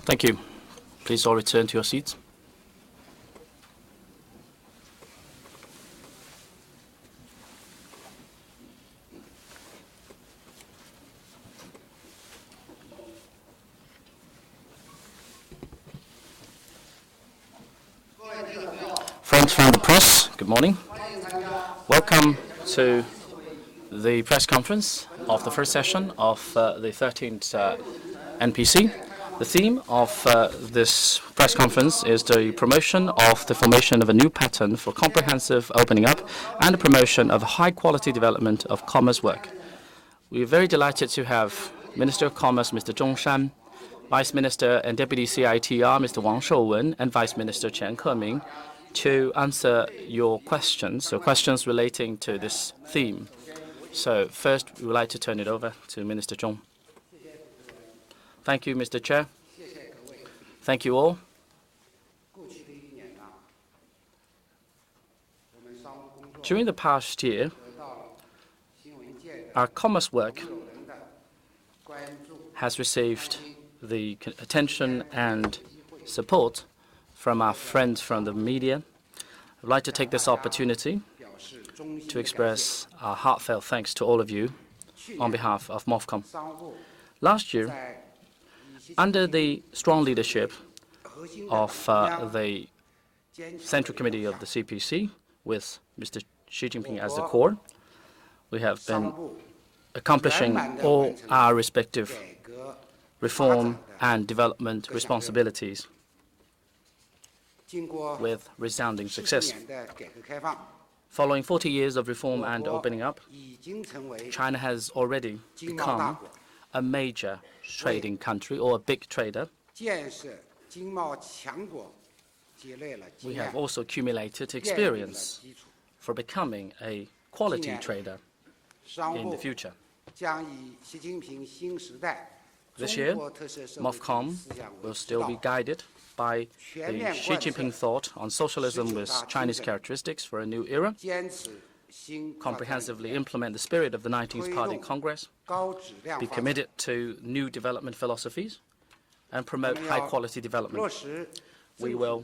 Thank you. Please all return to your seats. Friends from the press, good morning. Welcome to the press conference of the first session of the 13th NPC. The theme of this press conference is the promotion of the formation of a new pattern for comprehensive opening up and the promotion of high-quality development of commerce work. We are very delighted to have Minister of Commerce, Mr. Zhong Shan, Vice Minister and Deputy CITR, Mr. Wang Shouwen, and Vice Minister Chen Keming to answer your questions relating to this theme. So first, we would like to turn it over to Minister Zhong. Thank you, Mr. Chair. Thank you all. During the past year, our commerce work has received the attention and support from our friends from the media. I'd like to take this opportunity to express our heartfelt thanks to all of you on behalf of MOFCOM. Last year, under the strong leadership of the Central Committee of the CPC, with Mr. Xi Jinping as the core, we have been accomplishing all our respective reform and development responsibilities with resounding success. Following 40 years of reform and opening up, China has already become a major trading country or a big trader. We have also accumulated experience for becoming a quality trader in the future. This year, MOFCOM will still be guided by the Xi Jinping thought on socialism with Chinese characteristics for a new era, comprehensively implement the spirit of the 19th Party Congress, be committed to new development philosophies, and promote high-quality development. We will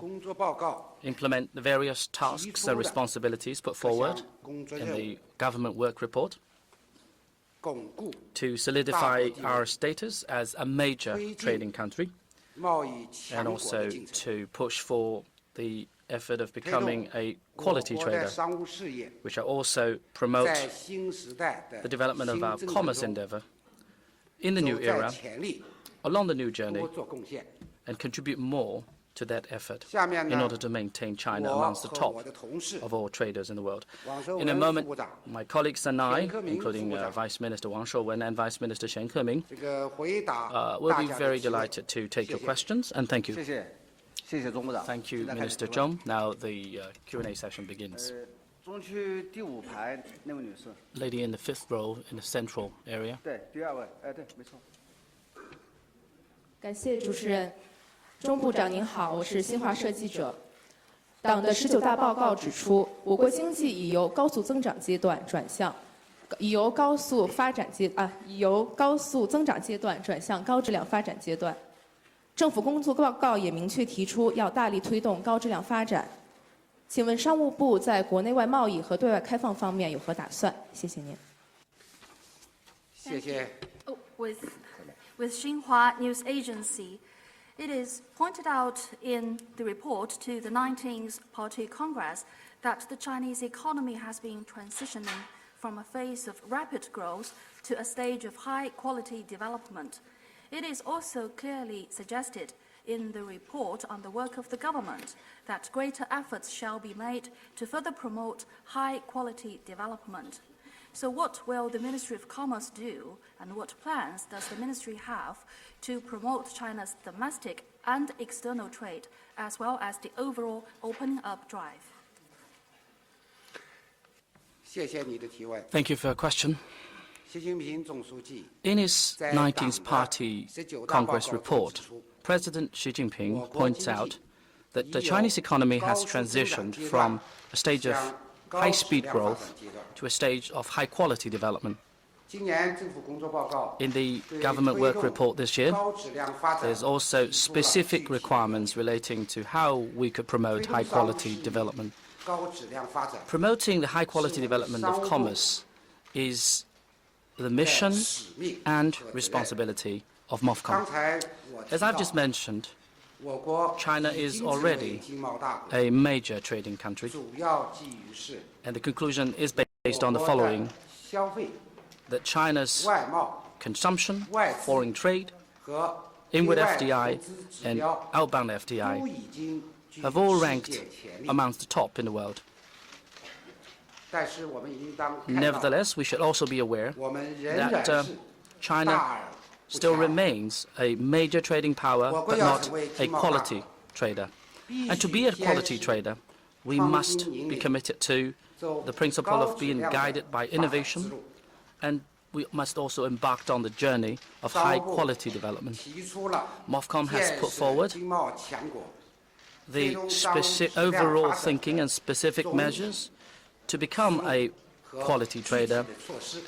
implement the various tasks and responsibilities put forward in the government work report to solidify our status as a major trading country, and also to push for the effort of becoming a quality trader, which will also promote the development of our commerce endeavor in the new era, along the new journey, and contribute more to that effort in order to maintain China amongst the top of all traders in the world. In a moment, my colleagues and I, including Vice Minister Wang Shouwen and Vice Minister Chen Keming, will be very delighted to take your questions, and thank you. Thank you, Minister Zhong. Now the Q&A session begins. Lady in the fifth row in the central area. 感谢主持人，钟部长您好，我是新华社记者。党的19大报告指出，我国经济已由高速增长阶段高速增长阶段转向高质量发展阶段。政府工作报告也明确提出要大力推动高质量发展。请问商务部在国内外贸易和对外开放方面有何打算？谢谢您。谢谢。With Xinhua News Agency, it is pointed out in the report to the 19th Party Congress that the Chinese economy has been transitioning from a phase of rapid growth to a stage of high-quality development. It is also clearly suggested in the report on the work of the government that greater efforts shall be made to further promote high-quality development. So what will the Ministry of Commerce do, and what plans does the Ministry have to promote China's domestic and external trade, as well as the overall opening up drive? Thank you for your question. In his 19th Party Congress report, President Xi Jinping points out that the Chinese economy has transitioned from a stage of high-speed growth to a stage of high-quality development. In the government work report this year, there's also specific requirements relating to how we could promote high-quality development. Promoting the high-quality development of commerce is the mission and responsibility of MOFCOM. As I've just mentioned, China is already a major trading country, and the conclusion is based on the following: that China's consumption, foreign trade, inward FDI, and outbound FDI have all ranked amongst the top in the world. Nevertheless, we should also be aware that China still remains a major trading power, but not a quality trader. And to be a quality trader, we must be committed to the principle of being guided by innovation, and we must also embark on the journey of high-quality development. MOFCOM has put forward the overall thinking and specific measures to become a quality trader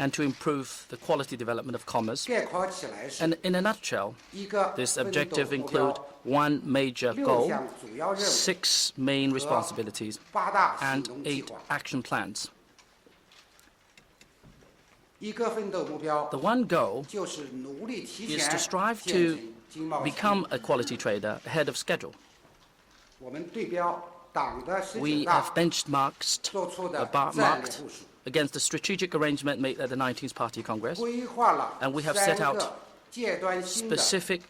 and to improve the quality development of commerce. And in a nutshell, this objective includes one major goal, 6 main responsibilities, and 8 action plans. The one goal is to strive to become a quality trader ahead of schedule. We have benchmarked against the strategic arrangement made at the 19th Party Congress, and we have set out specific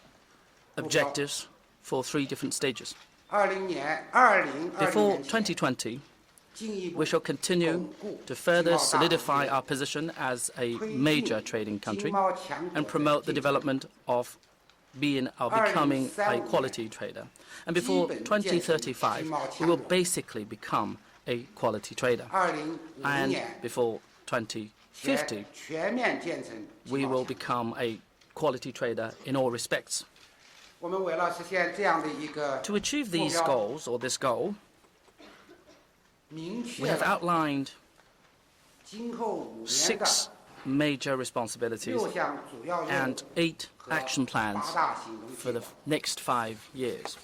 objectives for 3 different stages. Before 2020, we shall continue to further solidify our position as a major trading country and promote the development of becoming a quality trader. And before 2035, we will basically become a quality trader. And before 2050, we will become a quality trader in all respects. To achieve these goals, or this goal, we have outlined 6 major responsibilities and 8 action plans for the next 5 years.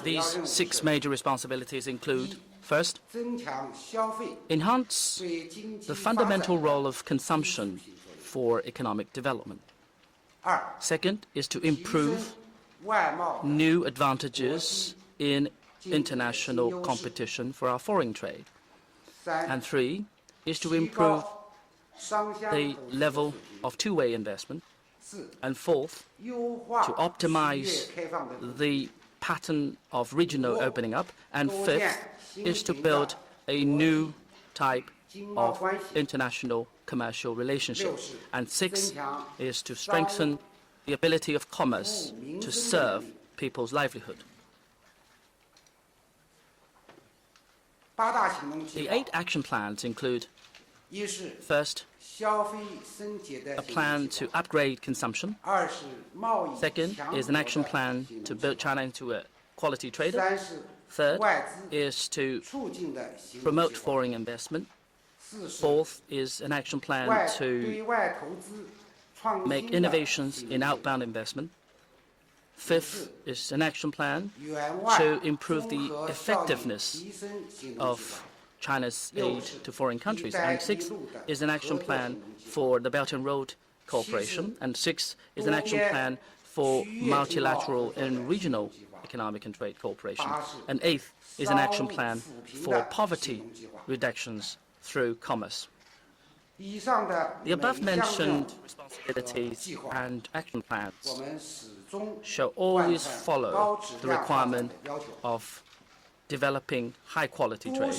These 6 major responsibilities include: first, enhance the fundamental role of consumption for economic development. Second is to improve new advantages in international competition for our foreign trade. And 3 is to improve the level of two-way investment. And 4th, to optimize the pattern of regional opening up. And 5th is to build a new type of international commercial relationship. And 6th is to strengthen the ability of commerce to serve people's livelihood. The 8 action plans include: first, a plan to upgrade consumption. Second is an action plan to build China into a quality trader. Third is to promote foreign investment. 4th is an action plan to make innovations in outbound investment. 5th is an action plan to improve the effectiveness of China's aid to foreign countries. And 6th is an action plan for the Belt and Road Cooperation. And 6th is an action plan for multilateral and regional economic and trade cooperation. And 8th is an action plan for poverty reductions through commerce. The above-mentioned responsibilities and action plans shall always follow the requirement of developing high-quality trade.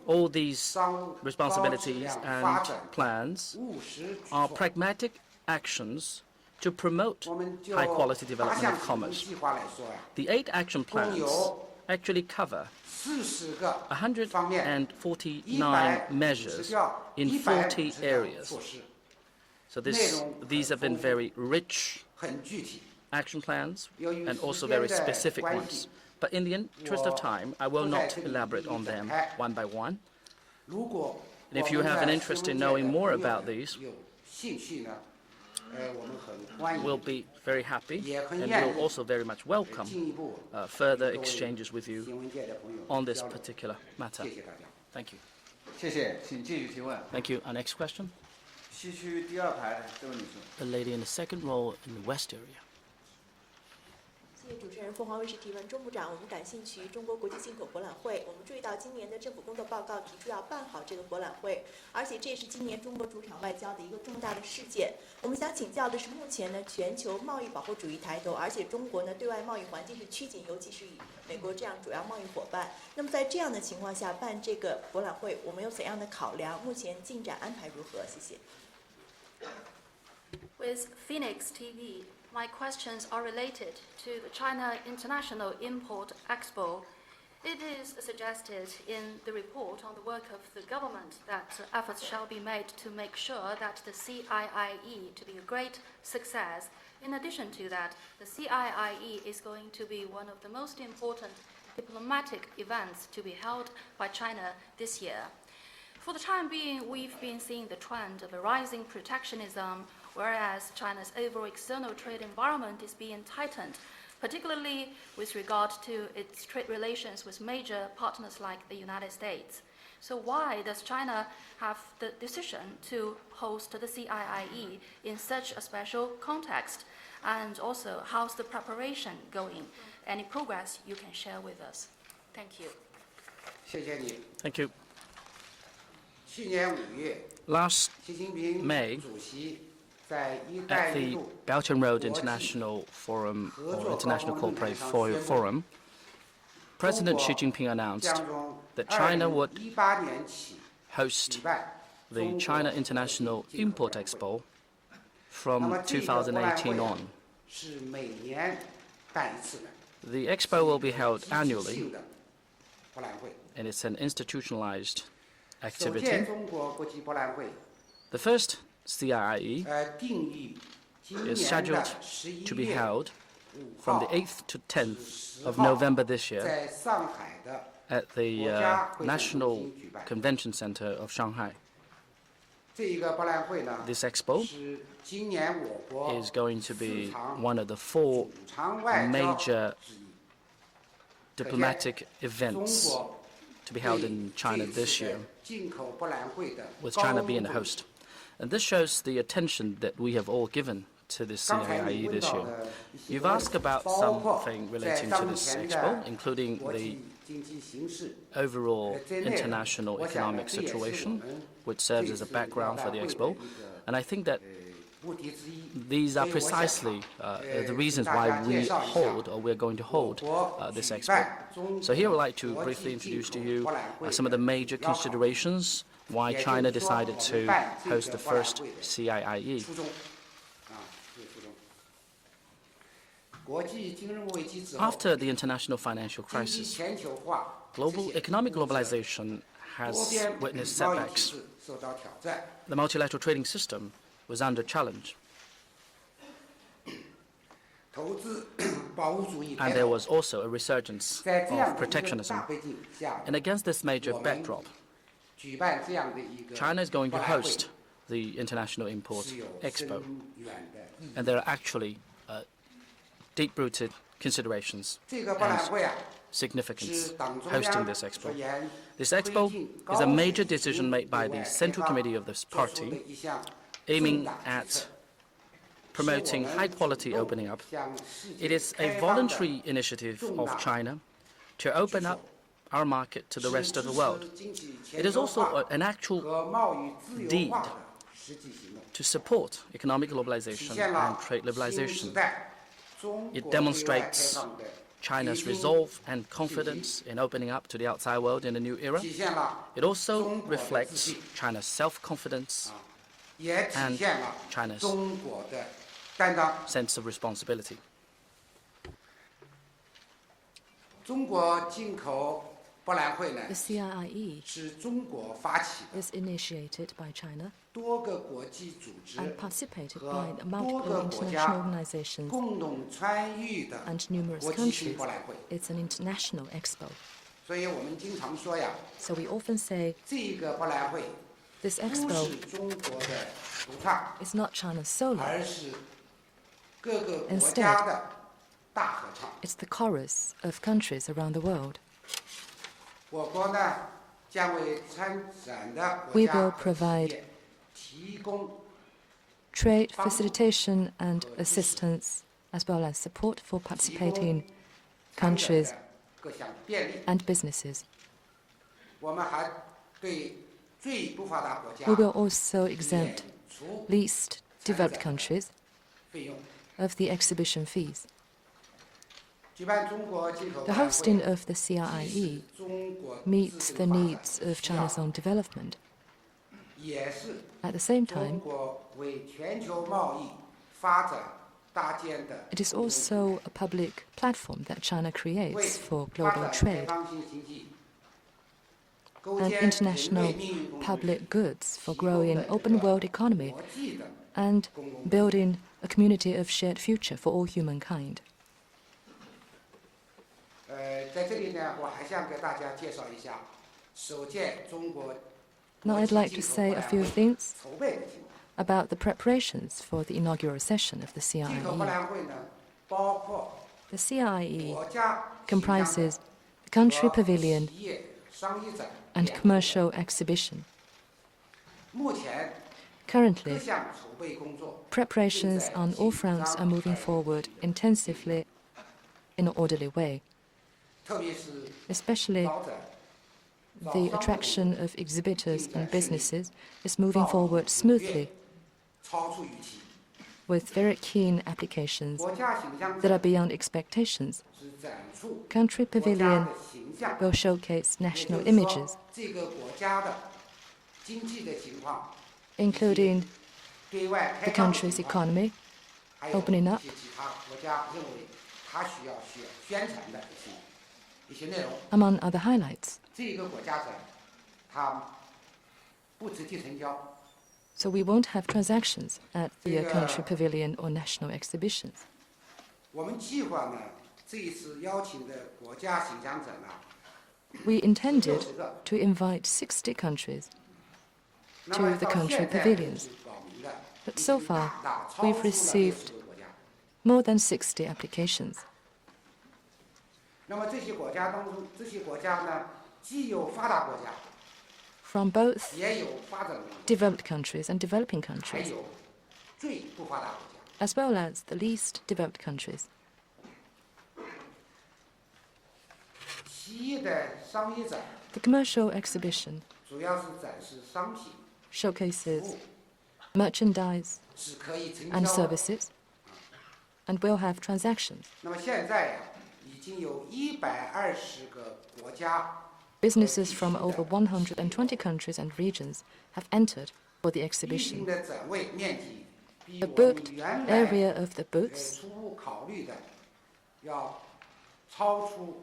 All these responsibilities and plans are pragmatic actions to promote high-quality development of commerce. The 8 action plans actually cover 149 measures in 40 areas. So these have been very rich action plans and also very specific ones. But in the interest of time, I will not elaborate on them one by one. And if you have an interest in knowing more about these, we'll be very happy and we'll also very much welcome further exchanges with you on this particular matter. Thank you. Thank you. Our next question. The lady in the second row in the west area. 谢谢主持人，凤凰卫视提问，钟部长，我们感兴趣中国国际进口博览会。我们注意到今年的政府工作报告提出要办好这个博览会，而且这也是今年中国主场外交的一个重大的事件。我们想请教的是，目前呢，全球贸易保护主义抬头，而且中国呢对外贸易环境是趋紧，尤其是以美国这样主要贸易伙伴。那么在这样的情况下办这个博览会，我们有怎样的考量？目前进展安排如何？谢谢。With Phoenix TV, my questions are related to the China International Import Expo. It is suggested in the report on the work of the government that efforts shall be made to make sure that the CIIE to be a great success. In addition to that, the CIIE is going to be one of the most important diplomatic events to be held by China this year. For the time being, we've been seeing the trend of a rising protectionism, whereas China's overall external trade environment is being tightened, particularly with regard to its trade relations with major partners like the United States. So why does China have the decision to host the CIIE in such a special context? And also, how's the preparation going? Any progress you can share with us? Thank you. Thank you. Last May, at the Belt and Road International Forum or International Corporate Forum, President Xi Jinping announced that China would host the China International Import Expo from 2018 on. The expo will be held annually, and it's an institutionalized activity. The first CIIE is scheduled to be held from the 8th to 10th of November this year at the National Convention Center of Shanghai. This expo is going to be one of the 4 major diplomatic events to be held in China this year, with China being the host. And this shows the attention that we have all given to this CIIE this year. You've asked about something relating to this expo, including the overall international economic situation, which serves as a background for the expo. And I think that these are precisely the reasons why we hold, or we're going to hold, this expo. So here I'd like to briefly introduce to you some of the major considerations why China decided to host the first CIIE. After the international financial crisis, global economic globalization has witnessed setbacks. The multilateral trading system was under challenge. And there was also a resurgence of protectionism. And against this major backdrop, China is going to host the International Import Expo. And there are actually deep-rooted considerations and significance hosting this expo. This expo is a major decision made by the Central Committee of this party, aiming at promoting high-quality opening up. It is a voluntary initiative of China to open up our market to the rest of the world. It is also an actual deed to support economic globalization and trade liberalization. It demonstrates China's resolve and confidence in opening up to the outside world in a new era. It also reflects China's self-confidence and China's sense of responsibility. The CIIE is initiated by China and participated by multiple international organizations and numerous countries. It's an international expo. So we often say This expo is not China solo. Instead, it's the chorus of countries around the world. We will provide trade facilitation and assistance, as well as support for participating countries and businesses. We will also exempt least developed countries of the exhibition fees. The hosting of the CRIE meets the needs of China's own development. At the same time, it is also a public platform that China creates for global trade and international public goods for growing open world economy and building a community of shared future for all humankind. Now I'd like to say a few things about the preparations for the inaugural session of the CRIE. The CRIE comprises the country pavilion and commercial exhibition. Currently, preparations on all fronts are moving forward intensively in an orderly way. Especially the attraction of exhibitors and businesses is moving forward smoothly with very keen applications that are beyond expectations. Country Pavilion will showcase national images, including the country's economy, opening up, among other highlights. So we won't have transactions at the country pavilion or national exhibitions. We intended to invite 60 countries to the country pavilions, but so far we've received more than 60 applications. From both developed countries and developing countries, as well as the least developed countries. The commercial exhibition showcases merchandise and services, and will have transactions. Businesses from over 120 countries and regions have entered for the exhibition. The booked area of the booths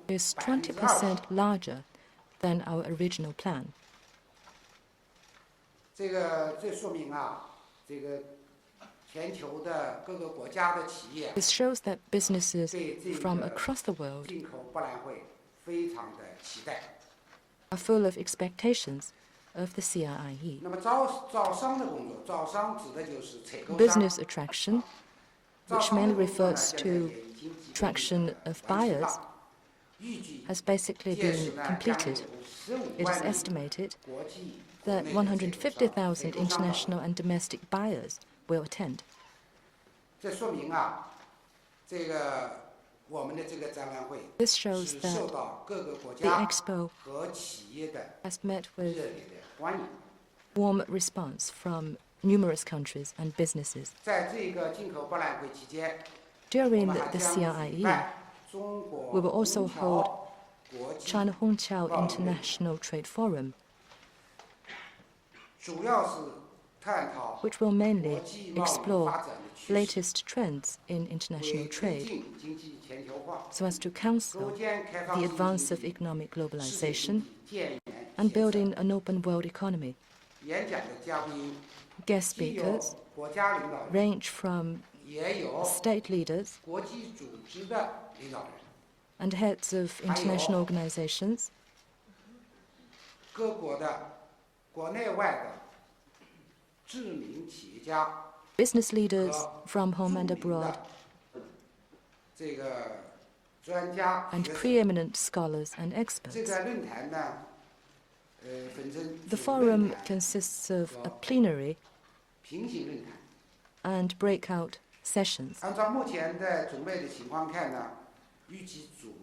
is 20% larger than our original plan. This shows that businesses from across the world are full of expectations of the CRIE. Business attraction, which mainly refers to attraction of buyers, has basically been completed. It is estimated that 150,000 international and domestic buyers will attend. This shows that the expo has met with warm response from numerous countries and businesses. During the CRIE, we will also hold China Hongqiao International Trade Forum, which will mainly explore latest trends in international trade, so as to counsel the advance of economic globalization and building an open world economy. Guest speakers range from state leaders and heads of international organizations, business leaders from home and abroad, and preeminent scholars and experts. The forum consists of a plenary and breakout sessions.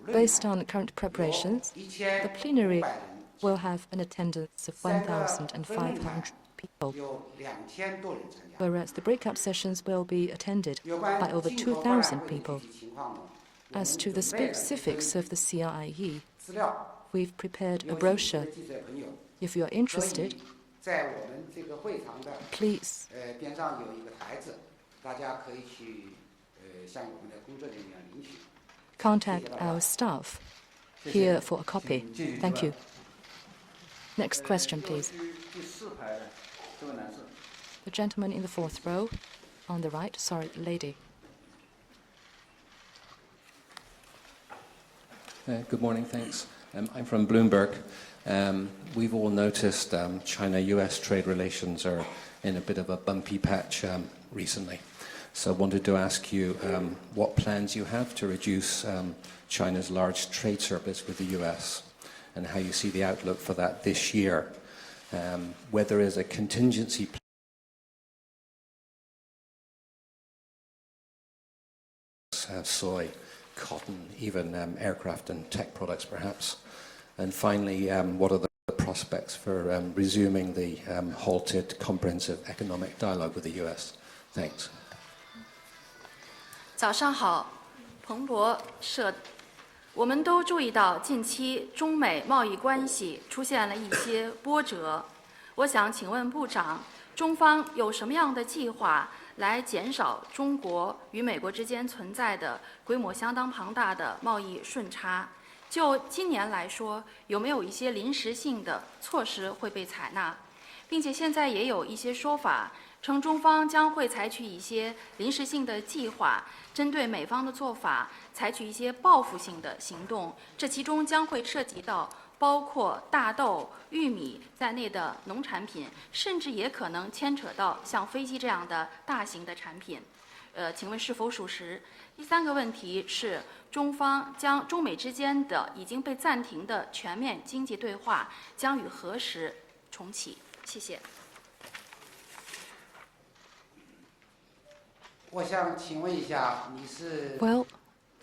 Based on current preparations, the plenary will have an attendance of 1,500 people, whereas the breakout sessions will be attended by over 2,000 people. As to the specifics of the CRIE, we've prepared a brochure. If you are interested, please contact our staff here for a copy. Thank you. Next question, please. The gentleman in the fourth row on the right. Sorry, lady. Good morning, thanks. I'm from Bloomberg. We've all noticed China-US trade relations are in a bit of a bumpy patch recently. So I wanted to ask you what plans you have to reduce China's large trade surplus with the US and how you see the outlook for that this year. Whether there is a contingency plan soy, cotton, even aircraft and tech products perhaps. And finally, what are the prospects for resuming the halted comprehensive economic dialogue with the US? Thanks. 早上好，彭博社。我们都注意到近期中美贸易关系出现了一些波折。我想请问部长，中方有什么样的计划来减少中国与美国之间存在的规模相当庞大的贸易顺差？就今年来说，有没有一些临时性的措施会被采纳？并且现在也有一些说法称，中方将会采取一些临时性的计划，针对美方的做法采取一些报复性的行动。这其中将会涉及到包括大豆、玉米在内的农产品，甚至也可能牵扯到像飞机这样的大型的产品。请问是否属实？第三个问题是，中方将中美之间的已经被暂停的全面经济对话将于何时重启？谢谢。我想请问一下，你是 Well,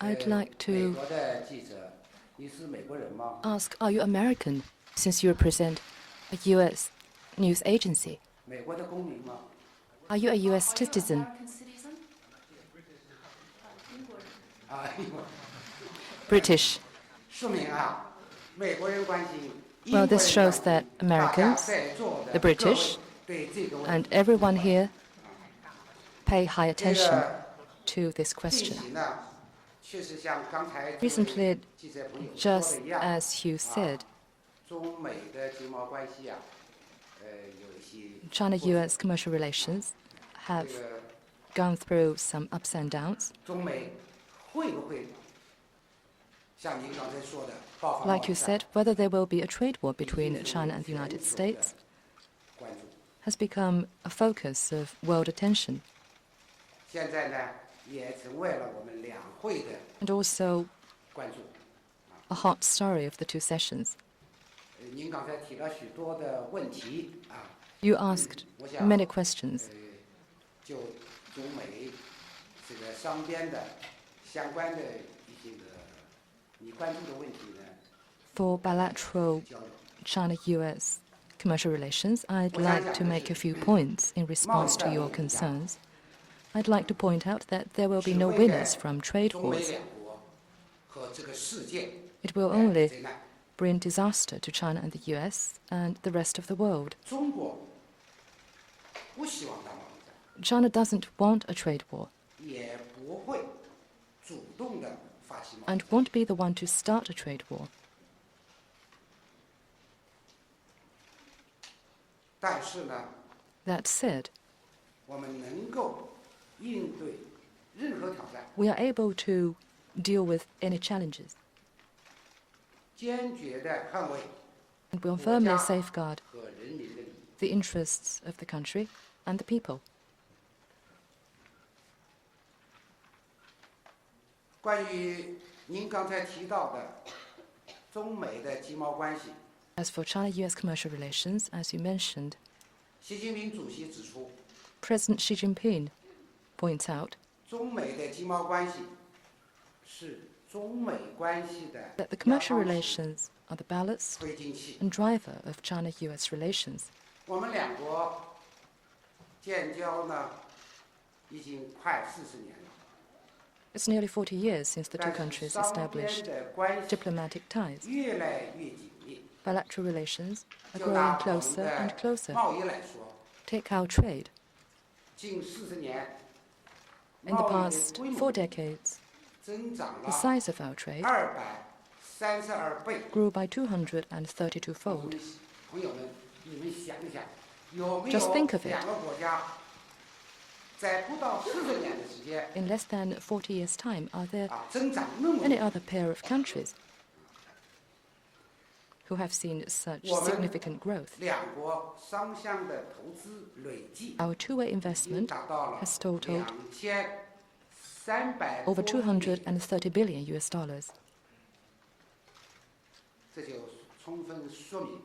I'd like 美 to 国的记者，你是美国人吗？ ask, are you American, since you represent a US news agency? 美国的公民吗？ Are you a US citizen? 啊，英国。 British? 说明啊，美国人关心。 Well, this shows that Americans, the British, 对这个问题 and everyone here pay high attention to this 近 question. 期呢，确实像刚才 Recently, 记者朋友说 just 的一样， as you said, 中美的经贸关系啊，有一些 China-US commercial relations have 这个 gone through some ups and downs. 中美会不会像您刚才说的爆发贸 Like you 易战 said, whether there will be a trade war between China and the United States 关注？ has become a focus of world attention 现在呢，也成为了我们两会的 and also 关注。 a hot story of the two sessions. 您刚才提了许多的问题啊， You asked many questions. 就中美这个双边的相关的一些个你关注的问题呢， For bilateral 交流。 China-US commercial relations, I'd like to make a few points in response to your concerns. I'd like to point out that there will be no winners from trade 中美 wars. 两国和这个世界 It will 灾 only 难。 bring disaster to China and the US and the rest of the world. 中国不希望打贸易战， China doesn't want a trade war 也不会主动的发起贸易 and 战。 won't be the one to start a trade war. 但是呢， That said, 我们能够应对任何挑战， we are able to deal with any challenges 坚决地捍卫 and will 国 firmly 家 safeguard 和人民的利益。 the interests of the country and the people. 关于您刚才提到的中美的经贸关系， As for China-US commercial relations, as you mentioned, 习近平主席指出， President Xi Jinping points out 中美的经贸关系是中美关系的 that the commercial relations are the ballast 推进器。 and driver of China-US relations. 我们两国建交呢，已经快40年了。 It's nearly 40 years since the two countries 但是双边 established 的关系 diplomatic ties. 越来越紧密。 Bilateral relations are 就拿 growing 我 closer 们 and 的 closer. 贸易来说， Take our trade. 近40年， In the 贸易的 past 规 4 模 decades, 增长 the 了 size of our trade 232倍。 grew by 232-fold. 朋友们，你们想一想，有没 Just 有 think of it. 两个国家在不到40年的时间 In less than 40 years' time, are there 增长那么 any other pair of countries who have seen such 我们 significant growth? 两国双向的投资累计 Our two-way 已经 investment 达到了 has totaled 2300 over 多亿美元， $230 billion US dollars. 这就充分说明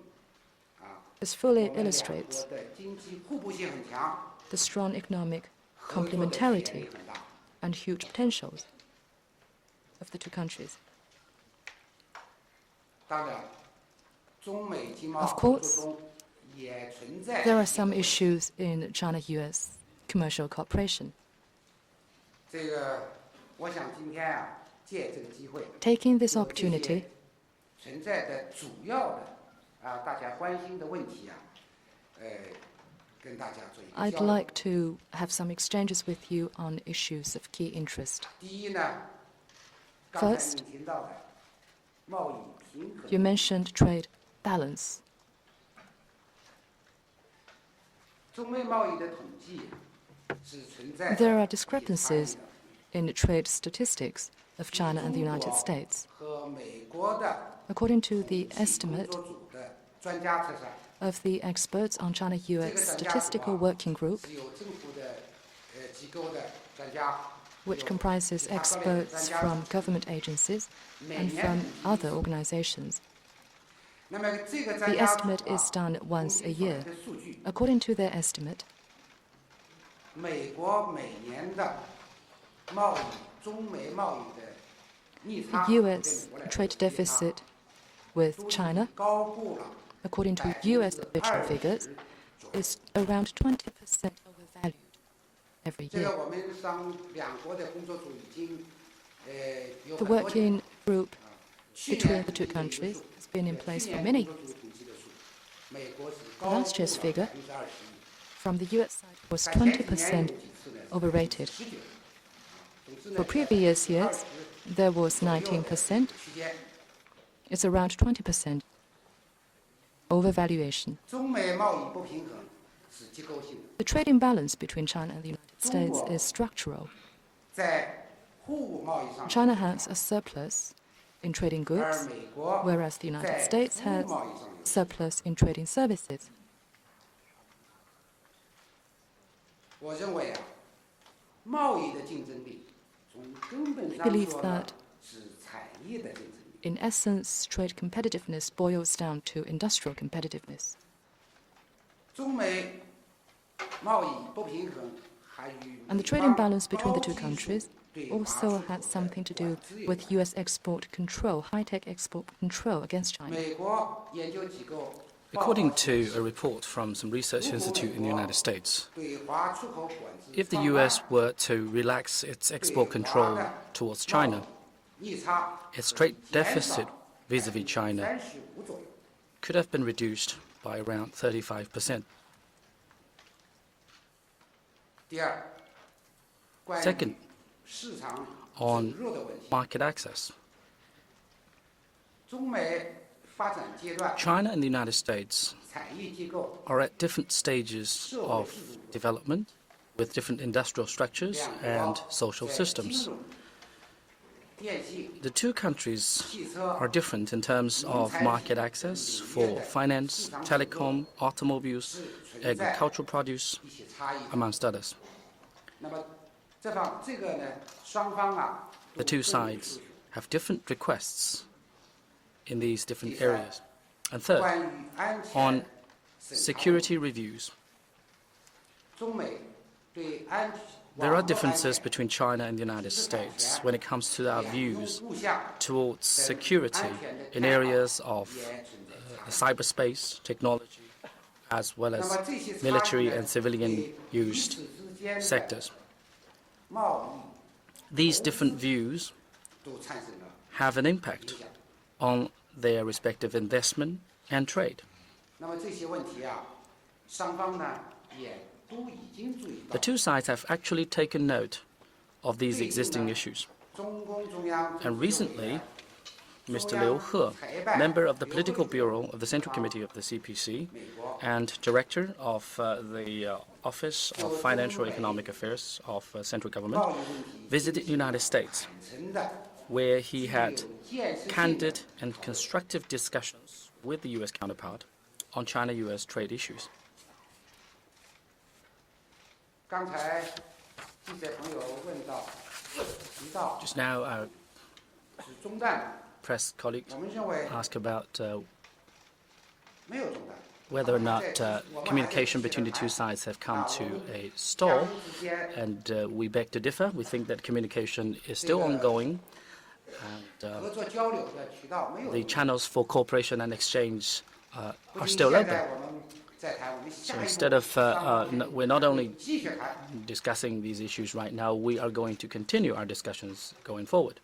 啊， This 我 fully 们两 illustrates 国的经济互补性很强， the strong economic 合作的潜 complementarity 力很大。 and huge potentials of the two countries. 当然，中美经贸 Of 合 course, 作中也存在 There are 一些 some 问题 issues in China-US commercial cooperation. 这个，我想今天啊，借这个机会， Taking this 就这 opportunity, 些存在的主要的啊，大家关心的问题啊，跟大家做一个 I'd 交流。 like to have some exchanges with you on issues of key interest. 第一呢，刚才 First, 您提到的贸易平衡 You mentioned trade balance. 中美贸易的统计是存在 There are 着 discrepancies in trade statistics of China and the United States. 和美国的 According to the 统计 estimate 工作组的专家测算， of the experts on 这 China-US 个专家 Statistical 组啊 Working Group, 是由政府的机构的专家， which 有 comprises 其他各类的 experts 专家 from 组 government agencies 每 and 年 from 统计 other organizations. 那么这个 The 专家组 estimate 啊 is done 统 once 计 a 出来 year. 的数据， According to their estimate, 美国每年的贸易，中美贸易的逆 the 差，对美 US 国来说 trade 是逆差 deficit with 都已 China, 经高估了 according to US official figures, 20%。 is around 20% overvalued every 这个 year. 我们两国的工作组已经有 The 很多年 working group 去 between 年 the two 统计的 countries 数 has been in place 去 for 年 many 工作 years. 组统计的数，美国是高 Last year's 估了 figure 21%。 From the US side was 在前几年 20% 有几次呢 overrated. 19%。总之呢 For previous years, there was 19%. 区间， It's around 20% overvaluation. 中美贸易不平衡是结构性的， The trade imbalance between China and the United States is structural. 在货物贸易上， China has a surplus in trading 而 goods, 美国 whereas the United 在 States 服务 has 贸易上有。 surplus in trading services. 我认为啊，贸易的竞争力从根本 I 上 believe 说呢 that 是产业的竞争力。 In essence, trade competitiveness boils down to industrial competitiveness. 中美贸易不平衡还与 And the 美 trade 方 imbalance between the 高 two 技术 countries 对华 also 出口 had 的 something to do 管制有 with 关 US export control, high-tech export control against China. 美国研究机构报告 According 显 to 示 a report from some research 如果 institute in the 美国 United States, 对华出口管制 if the 放慢 US were to relax its export control towards China, 逆差 its trade 减 deficit 少 vis-à-vis China 35%左右。 could have been reduced by around 35%. 第二，关 Second, 于市场 on 准入的问题， market access. 中美发展阶段 China and the United States 产业机构 are at different stages of development with different industrial structures 两 and 国 social 在 systems. 金融、The two countries are different in terms of market access for finance, telecom, automobiles, agricultural produce, amongst others. The two sides have different requests in these different areas. And third, on security reviews, there are differences between China and the United States when it comes to our views towards security in areas of cyberspace, technology, as well as military and civilian-used sectors. These different views have an impact on their respective investment and trade. The two sides have actually taken note of these existing issues. And recently, Mr. Liu He, member of the Political Bureau of the Central Committee of the CPC and director of the Office of Financial Economic Affairs of Central Government, visited the United States, where he had candid and constructive discussions with the U.S. counterpart on China-U.S. trade issues. Just now, our press colleague asked about whether or not communication between the two sides have come to a stall, and we beg to differ. We think that communication is still ongoing, and the channels for cooperation and exchange are still open. So instead of, we're not only discussing these issues right now, we are going to continue our discussions going forward.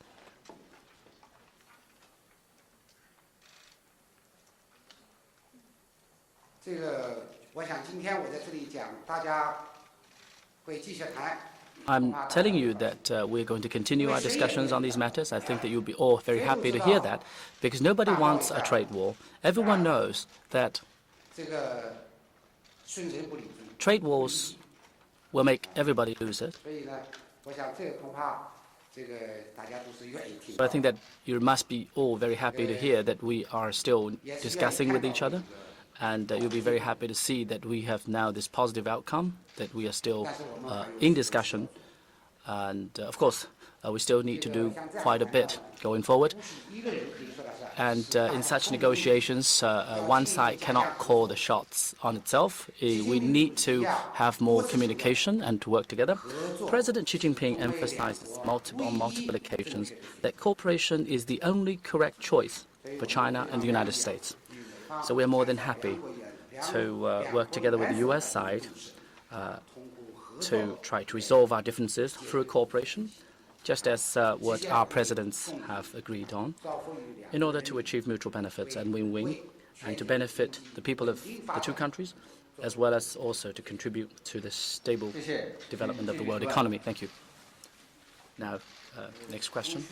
I'm telling you that we're going to continue our discussions on these matters. I think that you'll be all very happy to hear that, because nobody wants a trade war. Everyone knows that trade wars will make everybody lose it. So I think that you must be all very happy to hear that we are still discussing with each other, and you'll be very happy to see that we have now this positive outcome, that we are still in discussion. And of course, we still need to do quite a bit going forward. And in such negotiations, one side cannot call the shots on itself. We need to have more communication and to work together. President Xi Jinping emphasizes on multiple occasions that cooperation is the only correct choice for China and the United States. So we're more than happy to work together with the U.S. side to try to resolve our differences through cooperation, just as what our presidents have agreed on, in order to achieve mutual benefits and win-win, and to benefit the people of the two countries, as well as also to contribute to the stable development of the world economy. Thank you. Now, next question.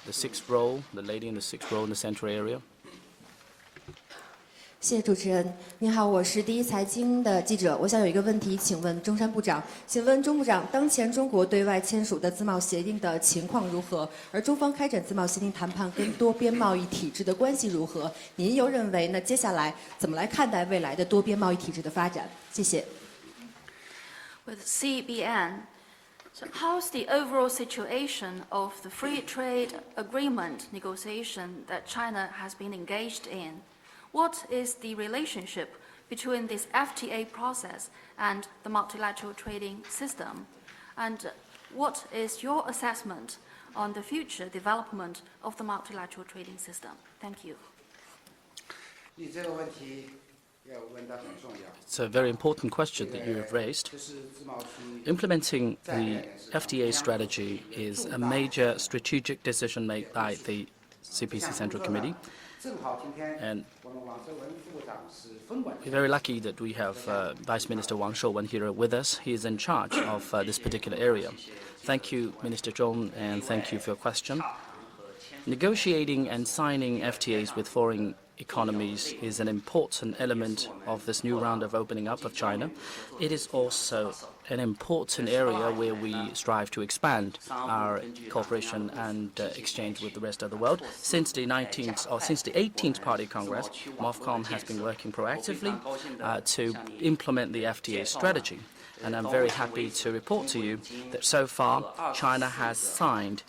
The sixth row, the lady in the sixth row in the central area. 谢谢主持人。您好，我是第一财经的记者。我想有一个问题，请问中山部长。请问钟部长，当前中国对外签署的自贸协定的情况如何？而中方开展自贸协定谈判跟多边贸易体制的关系如何？您又认为呢？接下来怎么来看待未来的多边贸易体制的发展？谢谢。With CBN, so how's the overall situation of the free trade agreement negotiation that China has been engaged in? What is the relationship between this FTA process and the multilateral trading system? And what is your assessment on the future development of the multilateral trading system? Thank you. It's a very important question that you have raised. Implementing the FTA strategy is a major strategic decision made by the CPC Central Committee. And we're very lucky that we have Vice Minister Wang Shouwen here with us. He is in charge of this particular area. Thank you, Minister Zhong, and thank you for your question. Negotiating and signing FTAs with foreign economies is an important element of this new round of opening up of China. It is also an important area where we strive to expand our cooperation and exchange with the rest of the world. Since the 18th Party Congress, MOFCOM has been working proactively to implement the FTA strategy. And I'm very happy to report to you that so far China has signed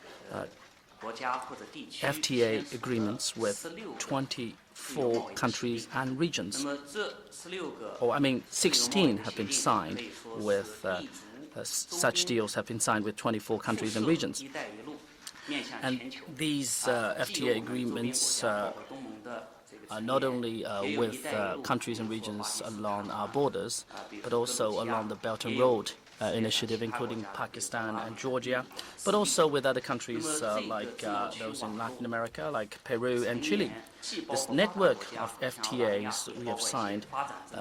FTA agreements with 24 countries and regions. 16 have been signed with such deals have been signed with 24 countries and regions. And these FTA agreements not only with countries and regions along our borders, but also along the Belt and Road initiative, including Pakistan and Georgia, but also with other countries like those in Latin America, like Peru and Chile. This network of FTAs we have signed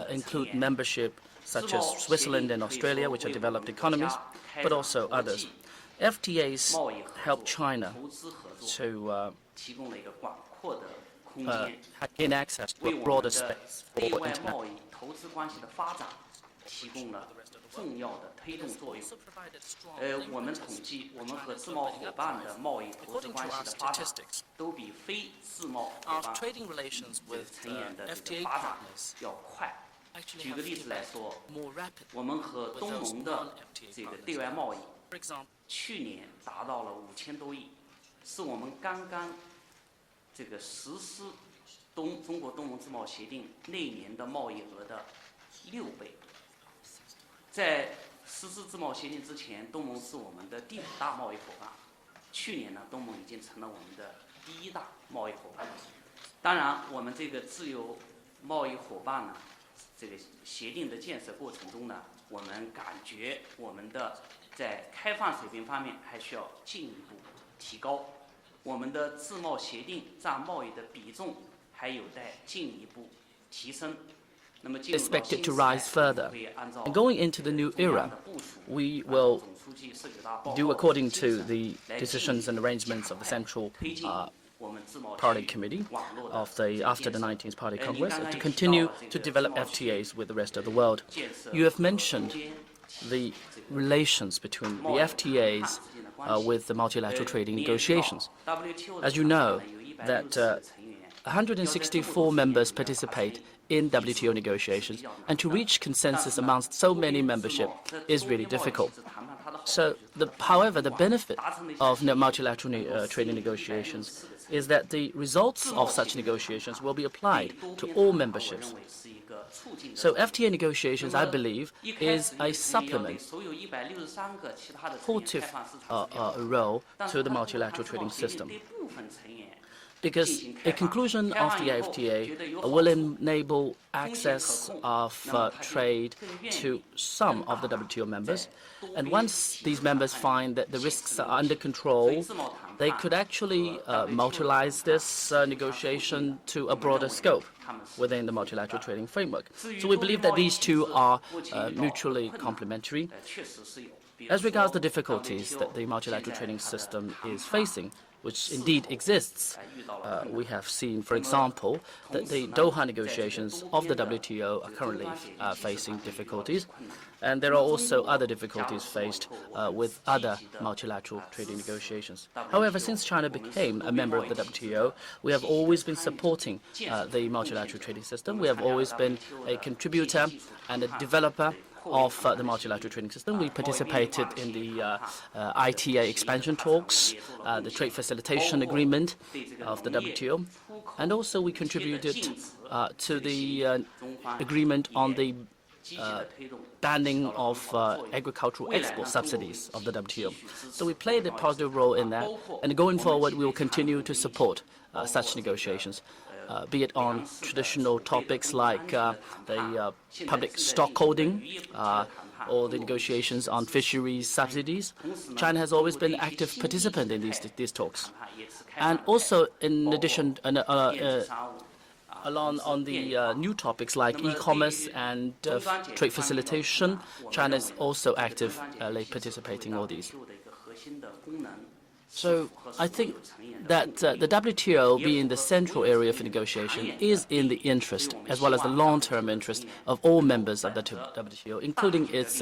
include membership such as Switzerland and Australia, which are developed economies, but also others. FTAs help China to gain access to a broader space for international. 重要的推动作用。我们统计，我们和自贸伙伴的贸易投资关系的发展，都比非自贸伙伴成员的这个发展要快。举个例子来说，我们和东盟的这个对外贸易，去年达到了5000多亿，是我们刚刚这个实施中国东盟自贸协定那年的贸易额的6倍。 在实施自贸协定之前，东盟是我们的第5大贸易伙伴。去年呢，东盟已经成了我们的第1大贸易伙伴。当然，我们这个自由贸易伙伴呢，这个协定的建设过程中呢，我们感觉我们的在开放水平方面还需要进一步提高。我们的自贸协定占贸易的比重还有待进一步提升。 expected to rise further. And going into the new era, we will do according to the decisions and arrangements of the Central Party Committee after the 19th Party Congress to continue to develop FTAs with the rest of the world. You have mentioned the relations between the FTAs with the multilateral trading negotiations. As you know, that 164 members participate in WTO negotiations, and to reach consensus amongst so many membership is really difficult. So, however, the benefit of multilateral trading negotiations is that the results of such negotiations will be applied to all memberships. So FTA negotiations, I believe, is a supplement, supportive role to the multilateral trading system. Because a conclusion of the FTA will enable access of trade to some of the WTO members. And once these members find that the risks are under control, they could actually multilize this negotiation to a broader scope within the multilateral trading framework. So we believe that these two are mutually complementary. As regards the difficulties that the multilateral trading system is facing, which indeed exists, we have seen, for example, that the Doha negotiations of the WTO are currently facing difficulties, and there are also other difficulties faced with other multilateral trading negotiations. However, since China became a member of the WTO, we have always been supporting the multilateral trading system. We have always been a contributor and a developer of the multilateral trading system. We participated in the ITA expansion talks, the trade facilitation agreement of the WTO, and also we contributed to the agreement on the banning of agricultural export subsidies of the WTO. So we played a positive role in that, and going forward we will continue to support such negotiations. Be it on traditional topics like the public stockholding or the negotiations on fisheries subsidies. China has always been an active participant in these talks. And also, in addition, along on the new topics like e-commerce and trade facilitation, China is also actively participating in all these. So I think that the WTO, being the central area for negotiation, is in the interest, as well as the long-term interest, of all members of the WTO, including its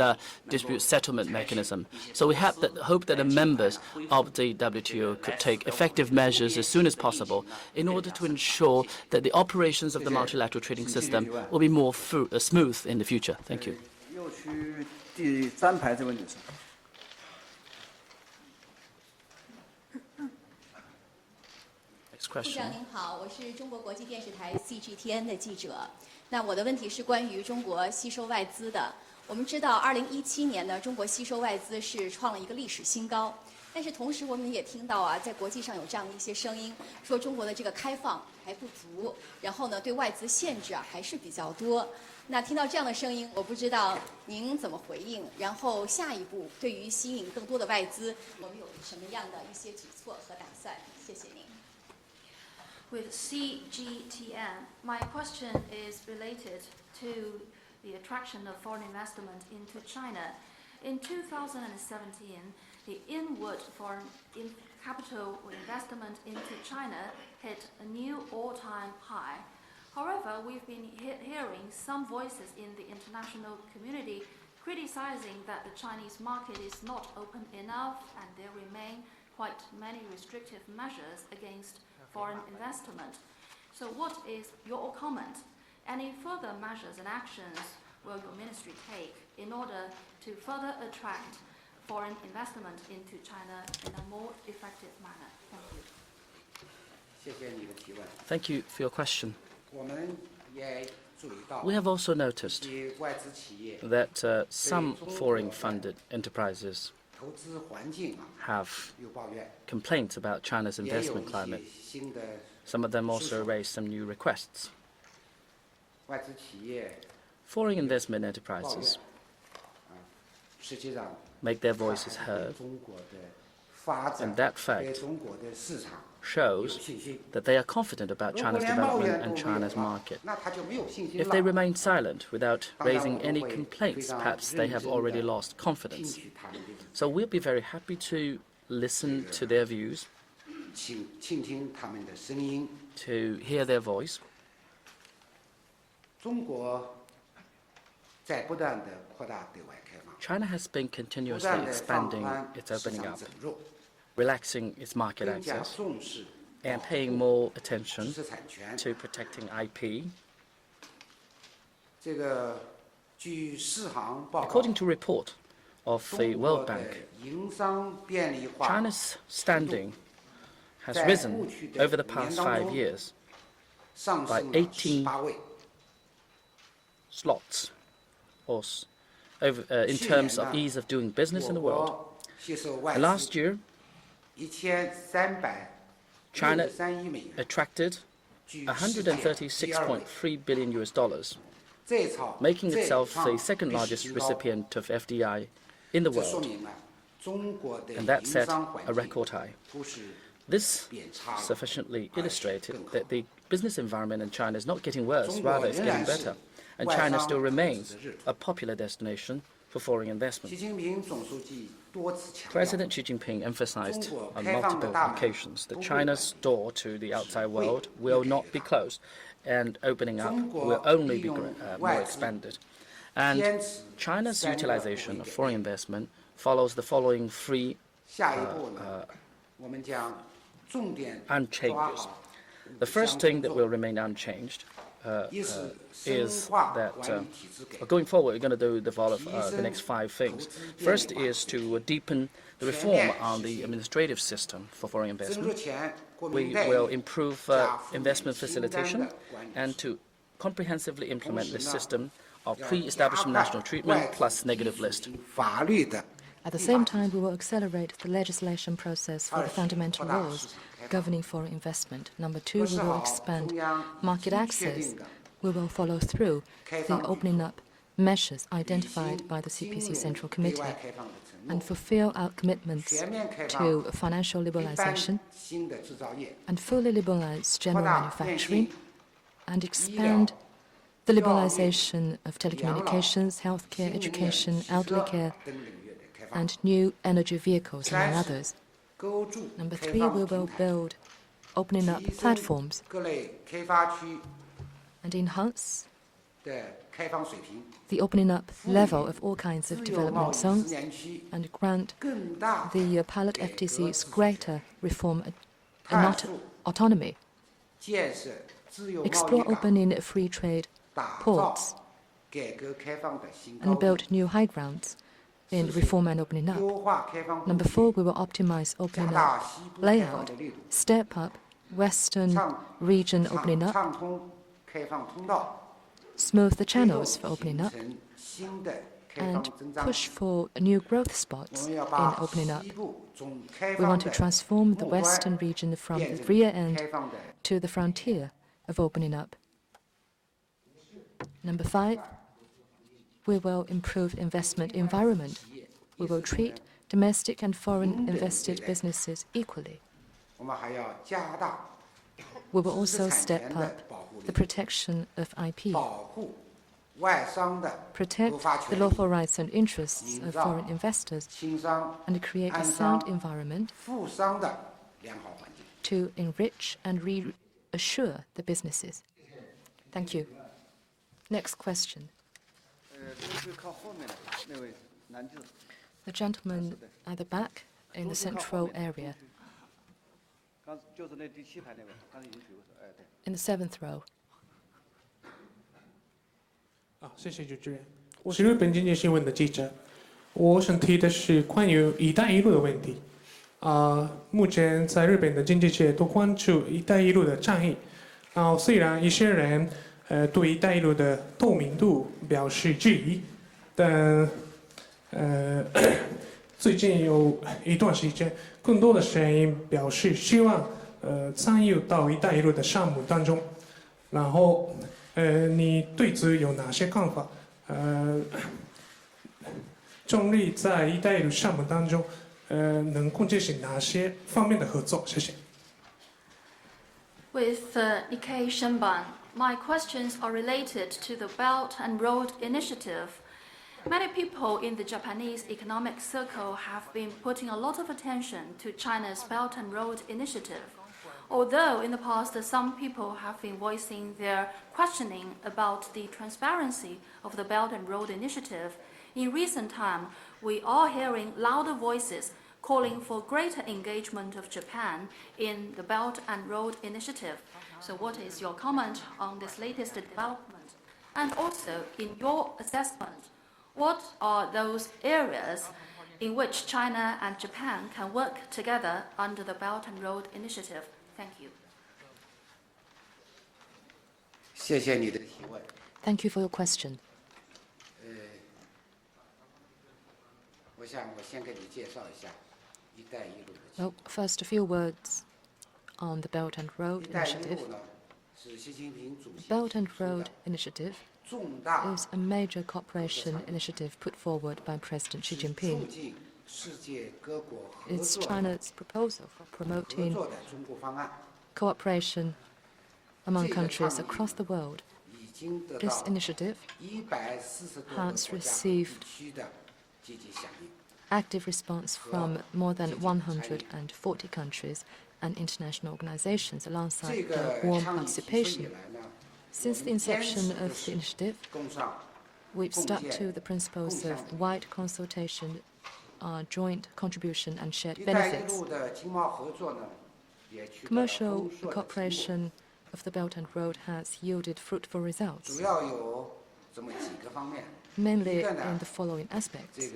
dispute settlement mechanism. So we hope that the members of the WTO could take effective measures as soon as possible in order to ensure that the operations of the multilateral trading system will be more smooth in the future. Thank you. Next 部 question. 长您好，我是中国国际电视台 CGTN 的记者。那我的问题是关于中国吸收外资的。我们知道，2017年呢，中国吸收外资是创了一个历史新高。但是同时，我们也听到啊，在国际上有这样的一些声音，说中国的这个开放还不足，然后呢，对外资限制啊还是比较多。那听到这样的声音，我不知道您怎么回应？然后下一步对于吸引更多的外资，我们有什么样的一些举措和打算？谢谢您。With CGTN, my question is related to the attraction of foreign investment into China. In 2017, the inward foreign capital investment into China hit a new all-time high. However, we've been hearing some voices in the international community criticizing that the Chinese market is not open enough and there remain quite many restrictive measures against foreign investment. So what is your comment? Any further measures and actions will your ministry take in order to further attract foreign investment into China in a more effective manner? Thank you. 谢谢你的提问。 Thank you for your question. 我们也注意到， We have also noticed 一些外资企业 that some foreign-funded enterprises 投资环境啊 have 有抱怨， complaints about China's 也有 investment 一 climate. 些新的 Some of them 诉 also 求。 raised some new requests. 外资企业 Foreign investment 抱 enterprises 怨，实际上 make their voices 他们对 heard, 中国的发展 and that fact 对中国的市场有 shows 信心。 that they are confident about 如果 China's 连贸易 development 都 and 没有 China's 的话 market. 那他就没有信心 If they 了。 remain silent without 当然 raising 我们 any 会 complaints, 非常 perhaps they 认 have 真 already 地 lost 听 confidence. 取他们的意见 So we'll be very happy to listen to their views, 倾听他们的声音。 to hear their voice. 中国在不断地扩大对外开放， China has been 不 continuously 断地放 expanding 宽 its 市 opening 场 up, 准入， relaxing its market 更加 access, 重视 and paying more attention 知识产权。 to protecting IP. 这个据世行报告， According to report of the 中 World 国的 Bank, 营商便利化 China's standing has 在 risen 过去的 over the 5 past 年当 5 中 years 上 by 升了18 18位。 slots or in terms of ease of doing business in the 我 world. 国吸收外 And last 资 year, 1363 China 亿美元， attracted 居世界第二位。 $136.3 billion US dollars, 这 making 这 itself 创 the second 历史 largest 新高 recipient of FDI in the 这说 world, 明了中国的 and that 营 set 商环 a 境 record high. 不是 This 变差了， sufficiently 而是 illustrated 更好。 that the business environment in China is not getting worse, 中国 rather it's 仍 getting 然是 better, and 外 China 商 still 投资 remains 的热。 a popular destination for foreign 习 investment. 近平总书记多次强调， President Xi Jinping emphasized 中国 on 开放的 multiple 大门 occasions that 不会 China's door to the outside world will not be closed, and opening up 中国 will only 利 be 用 more 外资 expanded. And 坚持 China's 三个 utilization 不 of 会 foreign investment follows the following three 下一步呢，我们将重点 unchanges. 抓好 The first thing that will remain unchanged is is that going forward, we're going to do the next 5 things. First is to deepen the reform on the administrative system for foreign 增 investment. 入前国 We 民待 will 遇 improve 加负 investment 新单 facilitation 的管理 and to comprehensively implement the 同时呢， system of 要 pre-established 加快 national 外 treatment 资 plus 基 negative 础 list. 性法律的 At the same time, we will accelerate the legislation process for the fundamental 扩大 laws 市场开放 governing foreign investment. Number 2, 落 we 实 will 好 expand 中央 market 已经确 access. 定的 We will follow through 开 the 放举 opening 措 up measures 履 identified 行 by the 金 CPC 融 Central 对 Committee 外开放的承 and 诺， fulfill our commitments 全面开 to 放 financial 一般 liberalization 新的制造业， and fully liberalize 扩 general 大电 manufacturing 信、 and 医 expand 疗、 the 教育、 liberalization of 养老、 telecommunications, 新 healthcare, 能源 education, 汽 elderly 车 care, 等领域的开放。 and new energy vehicles, among That's- others. Number 3, we will build opening up platforms and enhance the opening up level of all kinds of development zones and grant the pilot FTCs greater reform and autonomy. Explore opening free trade ports and build new high grounds in reform and opening up. Number 4, we will optimize opening up layout, step up Western region opening up, smooth the channels for opening up, and push for new growth spots in opening up. We want to transform the Western region from the rear end to the frontier of opening up. Number 5, we will improve investment environment. We will treat domestic and foreign invested businesses equally. We will also step up the protection of IP, protect the lawful rights and interests of foreign investors, and create a sound environment to enrich and reassure the businesses. Thank you. Next question. The gentleman at the back in the central area. In the 7th row. 谢谢主持人，我是日本经济新闻的记者。我想提的是关于“一带一路”的问题。目前在日本的经济界都关注“一带一路”的倡议。虽然一些人对“一带一路”的透明度表示质疑，但最近有一段时间，更多的声音表示希望参与到“一带一路”的项目当中。然后，你对此有哪些看法？中立在“一带一路”项目当中，能够进行哪些方面的合作？谢谢。With Nikkei Shenban, my questions are related to the Belt and Road Initiative. Many people in the Japanese economic circle have been putting a lot of attention to China's Belt and Road Initiative. Although in the past some people have been voicing their questioning about the transparency of the Belt and Road Initiative, in recent time we are hearing louder voices calling for greater engagement of Japan in the Belt and Road Initiative. So what is your comment on this latest development? And also, in your assessment, what are those areas in which China and Japan can work together under the Belt and Road Initiative? Thank you. 谢谢你的提问。 Thank you for your question. 我想我先给你介绍一下“一带一路”的。 Well, first, a few words on the Belt and Road Initiative. The Belt and Road Initiative is a major cooperation initiative put forward by President Xi Jinping. It's China's proposal for promoting cooperation among countries across the world. This initiative has received active response from more than 140 countries and international organizations alongside the warm participation. Since the inception of the initiative, we've stuck to the principles of wide consultation, joint contribution and shared benefits. Commercial cooperation of the Belt and Road has yielded fruitful results, mainly in the following aspects.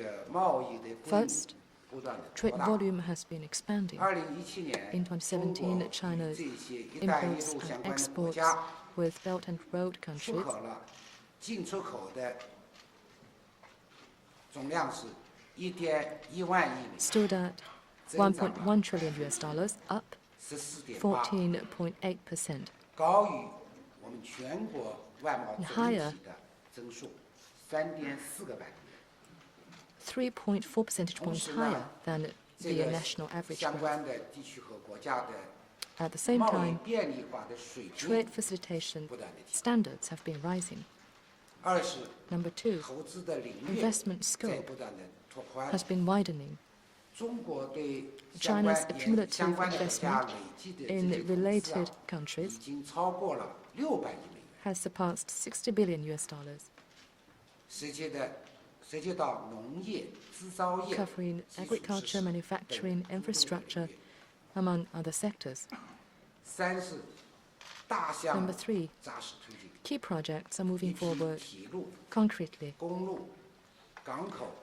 First, trade volume has been expanding. In 2017, China's imports and exports with Belt and Road countries stood at $1.1 trillion, up 14.8%, and higher 3.4 percentage points higher than the national average growth. At the same time, trade facilitation standards have been rising. Number two, investment scope has been widening. China's cumulative investment in related countries has surpassed $60 billion, covering agriculture, manufacturing, infrastructure, among other sectors. Number 3, key projects are moving forward concretely.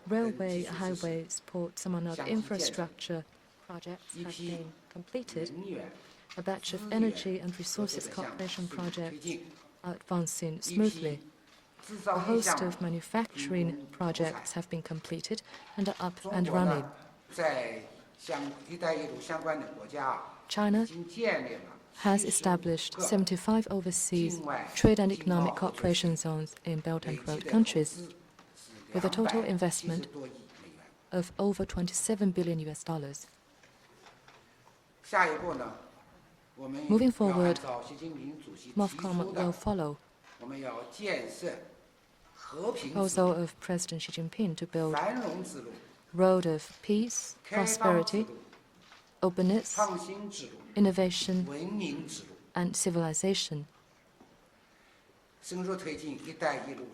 Railway, highways, ports, among other infrastructure projects have been completed. A batch of energy and resources cooperation projects are advancing smoothly. A host of manufacturing projects have been completed and are up and running. China has established 75 overseas trade and economic cooperation zones in Belt and Road countries, with a total investment of over $27 billion. Moving forward, MOFCOM will follow the proposal of President Xi Jinping to build a road of peace, prosperity, openness, innovation, and civilization,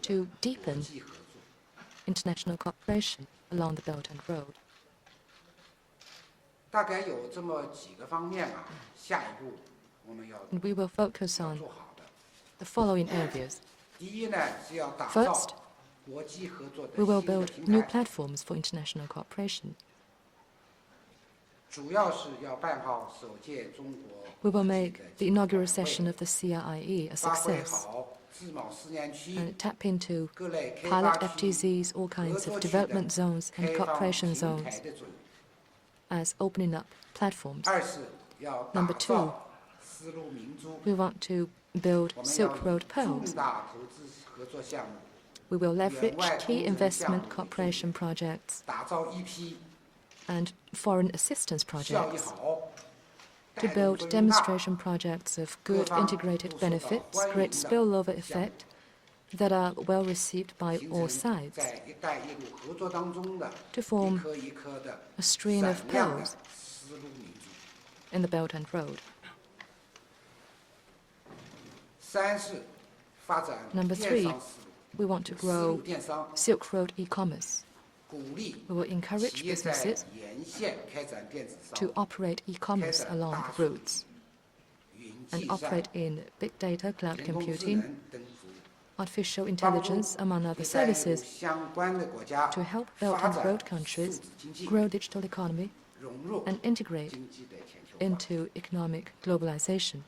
to deepen international cooperation along the Belt and Road. And we will focus on the following areas. First, we will build new platforms for international cooperation. We will make the inaugural session of the CRIE a success and tap into pilot FTZs, all kinds of development zones and cooperation zones, as opening up platforms. Number 2, we want to build Silk Road pearls. We will leverage key investment cooperation projects and foreign assistance projects to build demonstration projects of good integrated benefits, great spillover effect, that are well received by all sides, to form a stream of pearls in the Belt and Road. Number 3, we want to grow Silk Road e-commerce. We will encourage businesses to operate e-commerce along the routes and operate in big data, cloud computing, artificial intelligence, among other services, to help Belt and Road countries grow digital economy and integrate into economic globalization.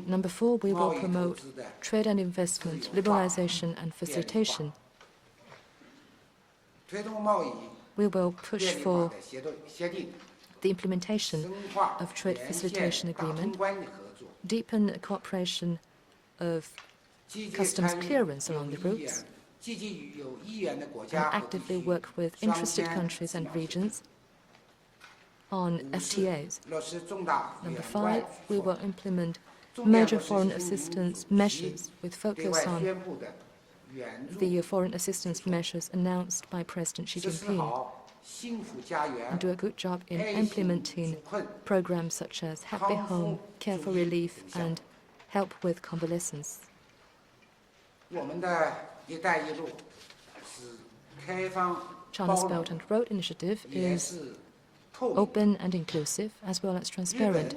Number 4, we will promote trade and investment, liberalization and facilitation. We will push for the implementation of trade facilitation agreement, deepen cooperation of customs clearance along the routes, and actively work with interested countries and regions on FTAs. Number 5, we will implement major foreign assistance measures with focus on the foreign assistance measures announced by President Xi Jinping, and do a good job in implementing programs such as Happy Home, Care for Relief, and Help with Convalescence. China's Belt and Road Initiative is open and inclusive, as well as transparent.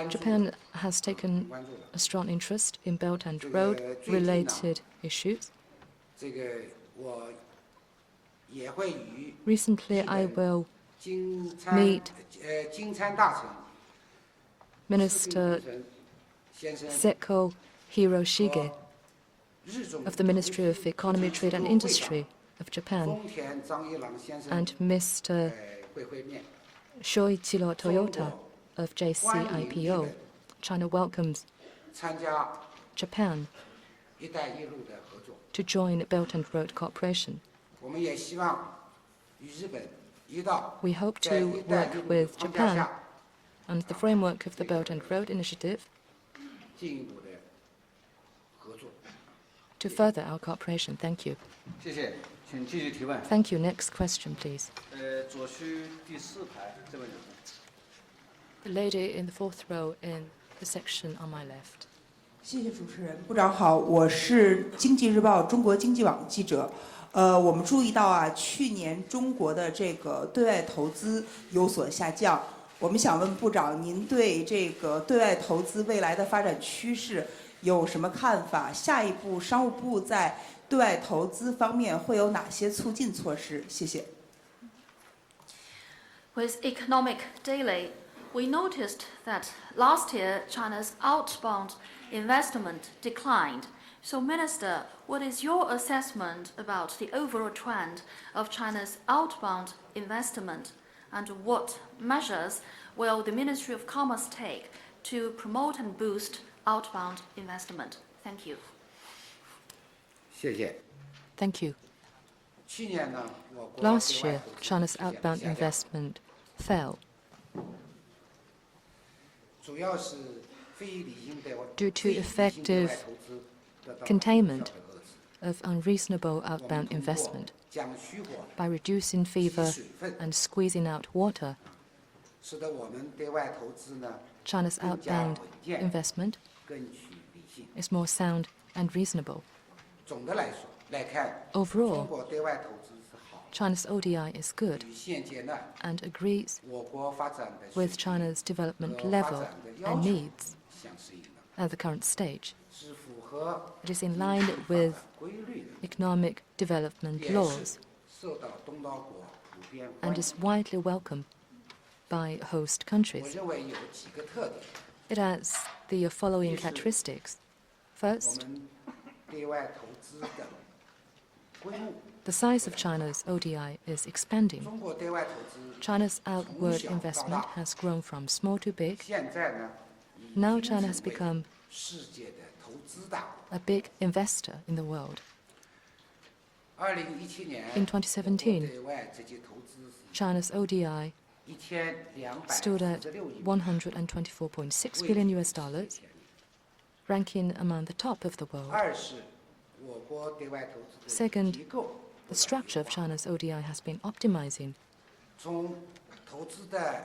Japan has taken a strong interest in Belt and Road related issues. Recently, I will meet Minister Seko Hiroshige of the Ministry of Economy, Trade and Industry of Japan and Mr. Shoichiro Toyota of JCIPO. China welcomes Japan to join Belt and Road cooperation. We hope to work with Japan under the framework of the Belt and Road Initiative 进一步的合作。 to further our cooperation. Thank you. 谢谢，请继续提问。 Thank you. Next question, please. 左区第4排这位女士。 The lady in the 4th row in the section on my left. 谢谢主持人，部长好，我是经济日报中国经济网记者。我们注意到啊，去年中国的这个对外投资有所下降。我们想问部长，您对这个对外投资未来的发展趋势有什么看法？下一步商务部在对外投资方面会有哪些促进措施？谢谢。With Economic Daily, we noticed that last year China's outbound investment declined. So, Minister, what is your assessment about the overall trend of China's outbound investment, and what measures will the Ministry of Commerce take to promote and boost outbound investment? Thank you. 谢谢。 Thank you. 去年呢，我国 Last 对外 year, 投资 China's 出现 outbound 下降 investment fell 主要是非理性对外 due to 非理性对外 effective 投资得到 containment 小的遏制。 of unreasonable 我们 outbound 通过 investment 将虚火 by reducing 积 fever 水分， and squeezing out water. 使得我们对外投资呢 China's 更加 outbound 稳健， investment 更具理性。 is more sound and reasonable. 总的来说来看， Overall, 中国对外投资是好， China's ODI is good 与现阶段 and agrees 我国发展的水 with 平 China's development 和 level 发展的要 and 求 needs 相适应的， at the current stage. 是符合 It is in line with 规律的， economic development 也 laws 是受到东道国普遍 and 欢迎 is。widely welcomed by host 我 countries. 认为有几个特点。 It has the following Yes, sir. characteristics. 我 First, 们对外投资的规模， the size of China's ODI is expanding. 中国对外投资 China's outward investment has grown from small to big. 现在呢，已 Now 经 China has 成为 become 世界的投资大国。 a big investor in the world. 2017年 In 2017, 对外直接投资 China's ODI 是 stood at 1246亿， $124.6 billion US dollars, ranking among the top of the world. 二是我国对外投资的 Second, 机构 The structure of China's ODI has been optimizing. 从投资的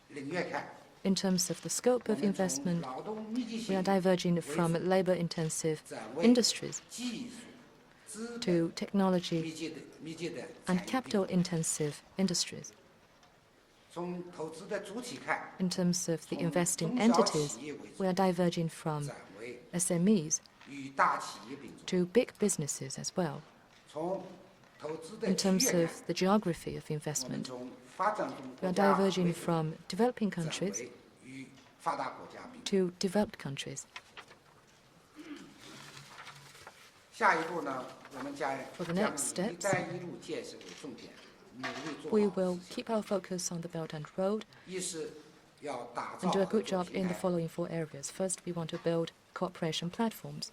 领域看， In terms of the scope 我 of 们从 investment, 劳动密集 we are 型 diverging from labor-intensive 转为 industries 技术、资本 to technology 密集的 and 产业 capital-intensive industries. 从投资的主体看， In terms of the 从 investing 中小 entities, 企业为主 we are diverging from 转为 SMEs 与大企业并重。 to big businesses as well. 从投资的 In 区 terms 域 of 看， the geography of 我们 investment, 从发展中 we 国 are 家 diverging 为主 from developing 转 countries 为与发达国家并重。 to developed countries. 下一步呢，我们将 For the 将 next 以 steps, “一带一路”建设为重点，努力做 We 好 will 实现 keep our focus on the Belt and Road 一是要打造 and do a 合 good 作 job 平 in the 台， following 4 areas. First, we want to build cooperation platforms.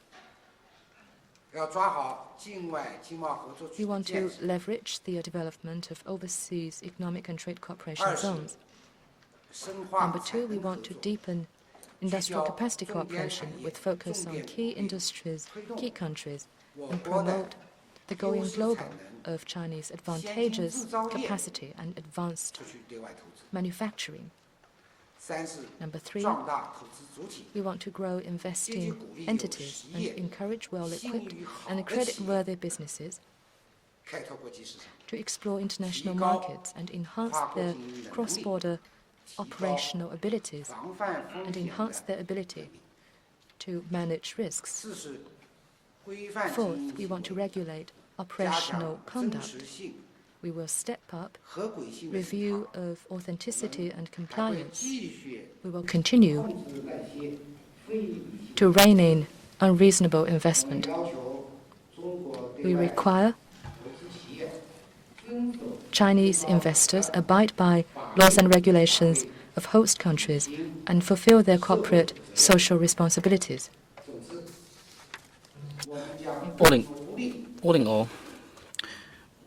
要抓好境外经贸合作 We 区的 want 建 to 设。 leverage the development of overseas economic and trade cooperation 二是 zones. 深化 Number 产 two, we 能合 want to 作， deepen 聚 industrial 焦 capacity 重点 cooperation 产业、 with focus 重 on 点 key 领域， industries, 推动 key countries, 我 and 国的 promote the 优 going 势 global 产能 of Chinese 先进 advantageous 制造业 capacity and advanced 出去对外投资。 manufacturing. 三是 Number three, 壮大投资主体， we want to grow investing entities and encourage well-equipped and credit-worthy businesses 开拓国际市场， to explore international 提高 markets and enhance 跨国 their 经营的能力， cross-border 提高 operational abilities 防范风 and 险 enhance 的 their ability to manage risks. 四是规范经 Fourth, 营 we want to 行为， regulate 加 operational 强真 conduct. 实性、 We will step up 合轨性的审 review 查， of authenticity and 还会 compliance. 继续 We will continue 控制那些非理性。 to rein in unreasonable 我们 investment. 要求中国 We 对外 require 投资企业遵守 Chinese investors abide by laws and regulations of host countries and fulfill their corporate social responsibilities. 总之，我们将 All in all,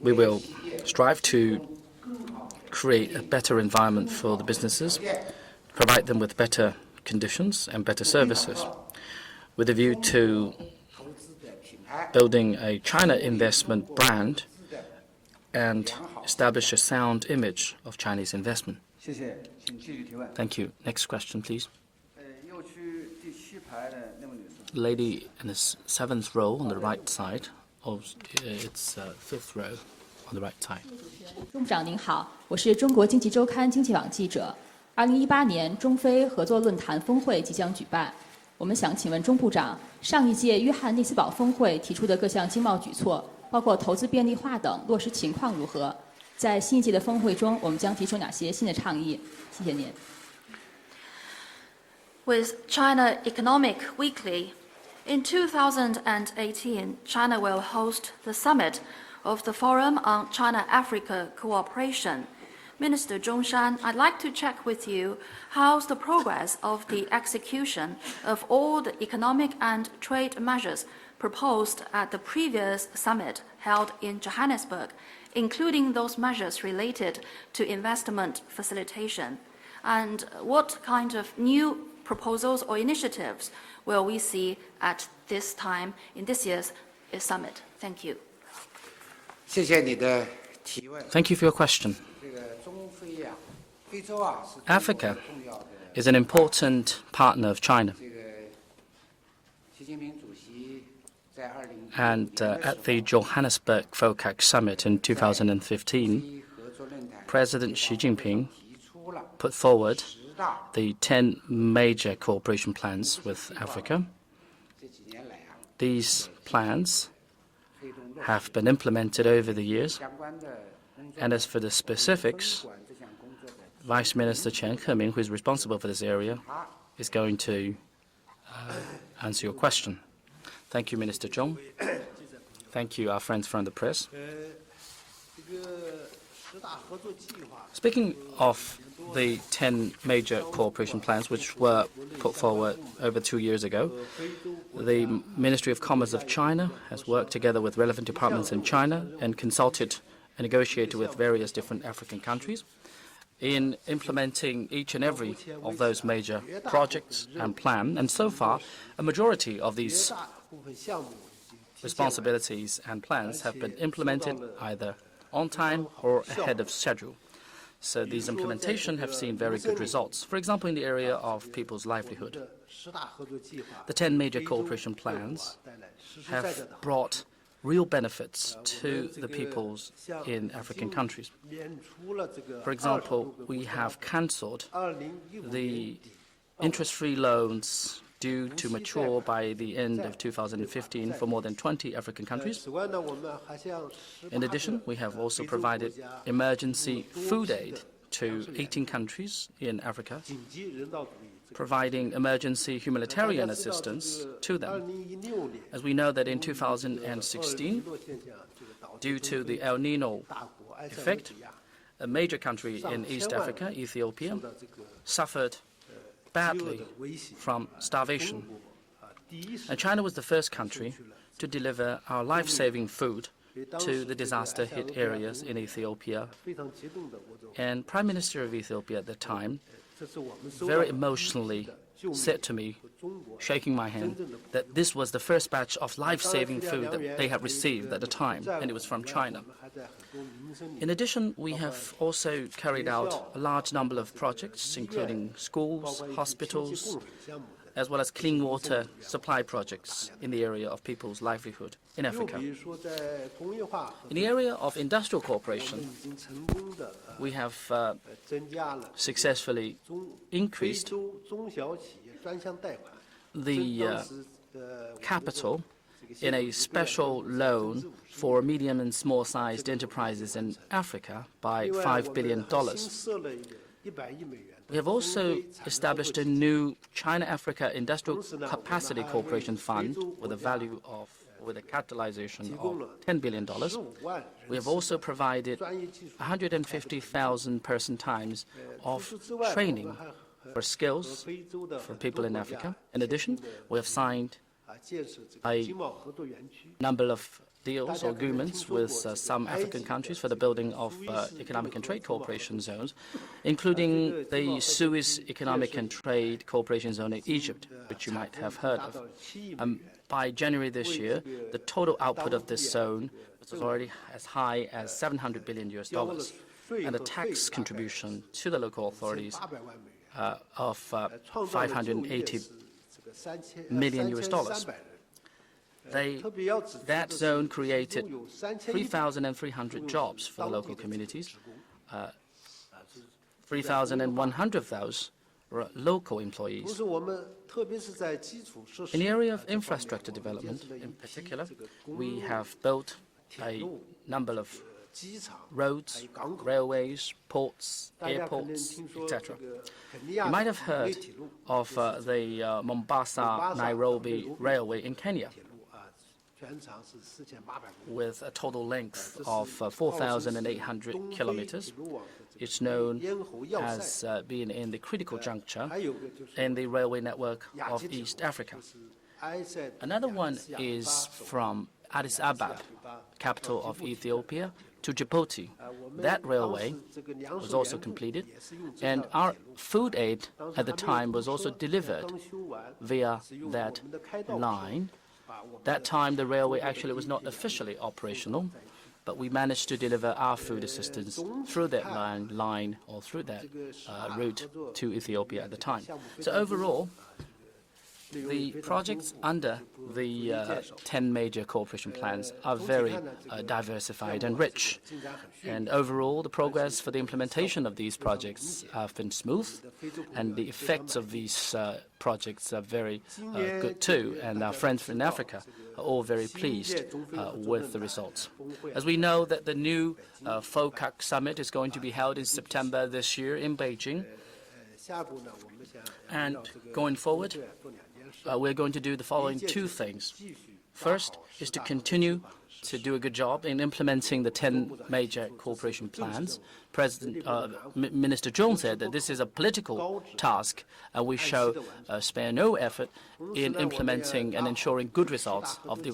we will strive to create a better environment for the businesses, provide them with better conditions and better services, with a view to building a China investment brand and establish a sound image of Chinese investment. Thank you. Next question, please. Lady in the seventh row on the right side, it's fifth row on the right side. 钟部长您好，我是中国经济周刊经济网记者。2018年中非合作论坛峰会即将举办，我们想请问钟部长，上一届约翰内斯堡峰会提出的各项经贸举措，包括投资便利化等，落实情况如何？在新一届的峰会中，我们将提出哪些新的倡议？谢谢您。With China Economic Weekly, in 2018, China will host the summit of the Forum on China-Africa Cooperation. Minister Zhong Shan, I'd like to check with you how's the progress of the execution of all the economic and trade measures proposed at the previous summit held in Johannesburg, including those measures related to investment facilitation. And what kind of new proposals or initiatives will we see at this time in this year's summit? Thank you. Thank you for your question. Africa is an important partner of China. And at the Johannesburg FOCAC summit in 2015, President Xi Jinping put forward the 10 major cooperation plans with Africa. These plans have been implemented over the years. And as for the specifics, Vice Minister Chen Keming, who is responsible for this area, is going to answer your question. Thank you, Minister Zhong. Thank you, our friends from the press. Speaking of the 10 major cooperation plans which were put forward over 2 years ago, the Ministry of Commerce of China has worked together with relevant departments in China and consulted and negotiated with various different African countries in implementing each and every of those major projects and plan. And so far, a majority of these responsibilities and plans have been implemented either on time or ahead of schedule. So these implementations have seen very good results. For example, in the area of people's livelihood, the 10 major cooperation plans have brought real benefits to the peoples in African countries. For example, we have cancelled the interest-free loans due to mature by the end of 2015 for more than 20 African countries. In addition, we have also provided emergency food aid to 18 countries in Africa, providing emergency humanitarian assistance to them. As we know that in 2016, due to the El Nino effect, a major country in East Africa, Ethiopia, suffered badly from starvation. And China was the first country to deliver our life-saving food to the disaster-hit areas in Ethiopia. And Prime Minister of Ethiopia at the time very emotionally said to me, shaking my hand, that this was the first batch of life-saving food that they had received at the time, and it was from China. In addition, we have also carried out a large number of projects, including schools, hospitals, as well as clean water supply projects in the area of people's livelihood in Africa. In the area of industrial cooperation, we have successfully increased the capital in a special loan for medium and small-sized enterprises in Africa by $5 billion. We have also established a new China-Africa Industrial Capacity Cooperation Fund with a capitalization of $10 billion. We have also provided 150,000 person times of training for skills for people in Africa. In addition, we have signed a number of deals or agreements with some African countries for the building of economic and trade cooperation zones, including the Suez Economic and Trade Cooperation Zone in Egypt, which you might have heard of. By January this year, the total output of this zone was already as high as $700 billion, and the tax contribution to the local authorities of $580 million. That zone created 3,300 jobs for the local communities. 3,100 of those were local employees. In the area of infrastructure development, in particular, we have built a number of roads, railways, ports, airports, etc. You might have heard of the Mombasa-Nairobi Railway in Kenya, with a total length of 4,800 kilometers. It's known as being in the critical juncture in the railway network of East Africa. Another one is from Addis Ababa, capital of Ethiopia, to Djibouti. That railway was also completed, and our food aid at the time was also delivered via that line. That time, the railway actually was not officially operational, but we managed to deliver our food assistance through that line or through that route to Ethiopia at the time. So overall, the projects under the 10 major cooperation plans are very diversified and rich. And overall, the progress for the implementation of these projects have been smooth, and the effects of these projects are very good too. And our friends in Africa are all very pleased with the results. As we know that the new FOCAC summit is going to be held in September this year in Beijing. And going forward, we're going to do the following two things. First is to continue to do a good job in implementing the 10 major cooperation plans. Minister Zhong said that this is a political task, and we spare no effort in implementing and ensuring good results of the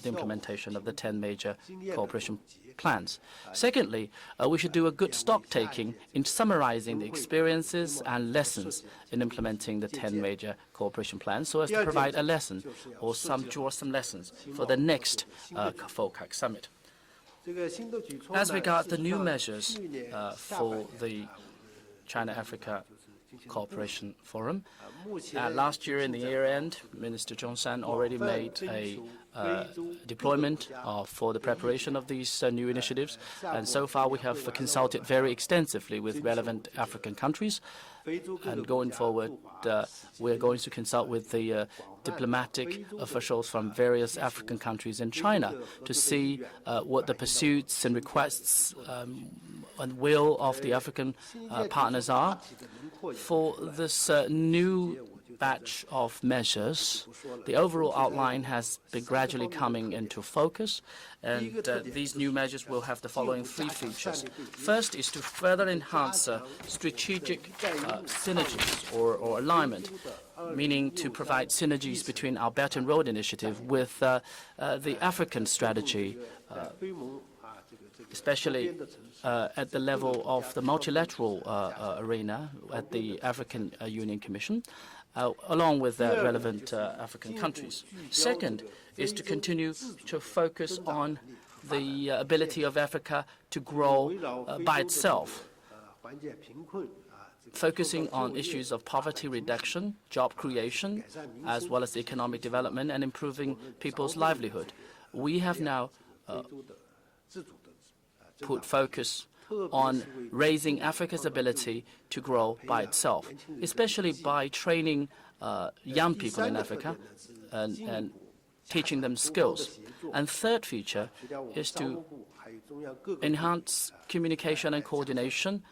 implementation of the 10 major cooperation plans. Secondly, we should do a good stock-taking in summarizing the experiences and lessons in implementing the 10 major cooperation plans, so as to provide a lesson or draw some lessons for the next FOCAC summit. As regards the new measures for the China-Africa Cooperation Forum, last year in the year-end, Minister Zhong Shan already made a deployment for the preparation of these new initiatives, and so far we have consulted very extensively with relevant African countries, and going forward we're going to consult with the diplomatic officials from various African countries in China to see what the pursuits and requests and will of the African partners are. For this new batch of measures, the overall outline has been gradually coming into focus, and these new measures will have the following three features. First is to further enhance strategic synergies or alignment, meaning to provide synergies between our Belt and Road Initiative with the African strategy, especially at the level of the multilateral arena at the African Union Commission, along with relevant African countries. Second is to continue to focus on the ability of Africa to grow by itself, focusing on issues of poverty reduction, job creation, as well as economic development and improving people's livelihood. We have now put focus on raising Africa's ability to grow by itself, especially by training young people in Africa and teaching them skills. And third feature is to enhance communication and coordination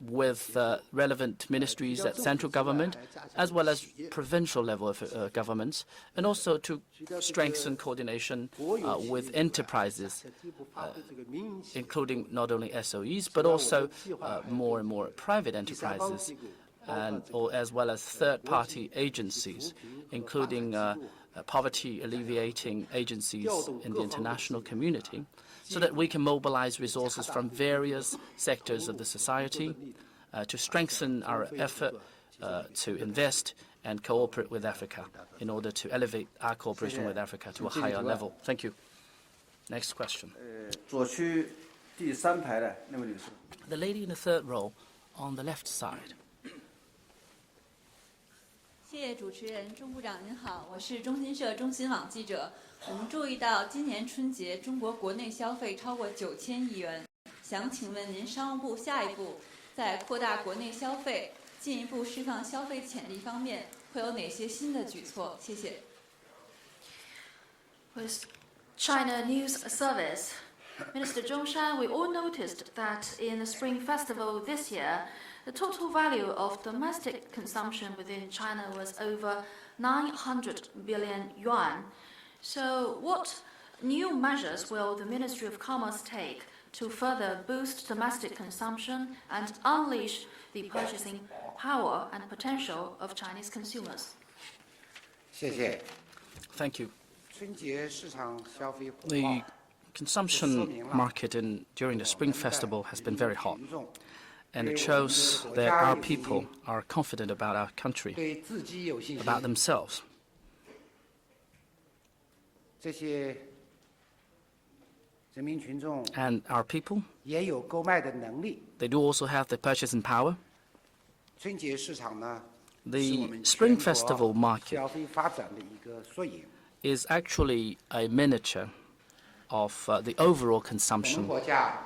with relevant ministries at central government as well as provincial level of governments, and also to strengthen coordination with enterprises, including not only SOEs but also more and more private enterprises. as well as third-party agencies, including poverty alleviating agencies in the international community, so that we can mobilize resources from various sectors of the society to strengthen our effort to invest and cooperate with Africa in order to elevate our cooperation with Africa to a higher level. Thank you. Next question. The lady in the third row on the left side. 谢谢主持人，钟部长您好，我是中新社中新网记者。我们注意到今年春节中国国内消费超过9000亿元，想请问您商务部下一步在扩大国内消费、进一步释放消费潜力方面会有哪些新的举措？谢谢。With China News Service, Minister Zhong Shan, we all noticed that in the Spring Festival this year, the total value of domestic consumption within China was over 900 billion yuan. So what new measures will the Ministry of Commerce take to further boost domestic consumption and unleash the purchasing power and potential of Chinese consumers? 谢谢。 Thank you. 春节市场消费火爆。 The consumption market during the Spring Festival has been very hot, and it shows that our people are confident about our country, about themselves. And our people, they do also have the purchasing power. The Spring Festival market is actually a miniature of the overall consumption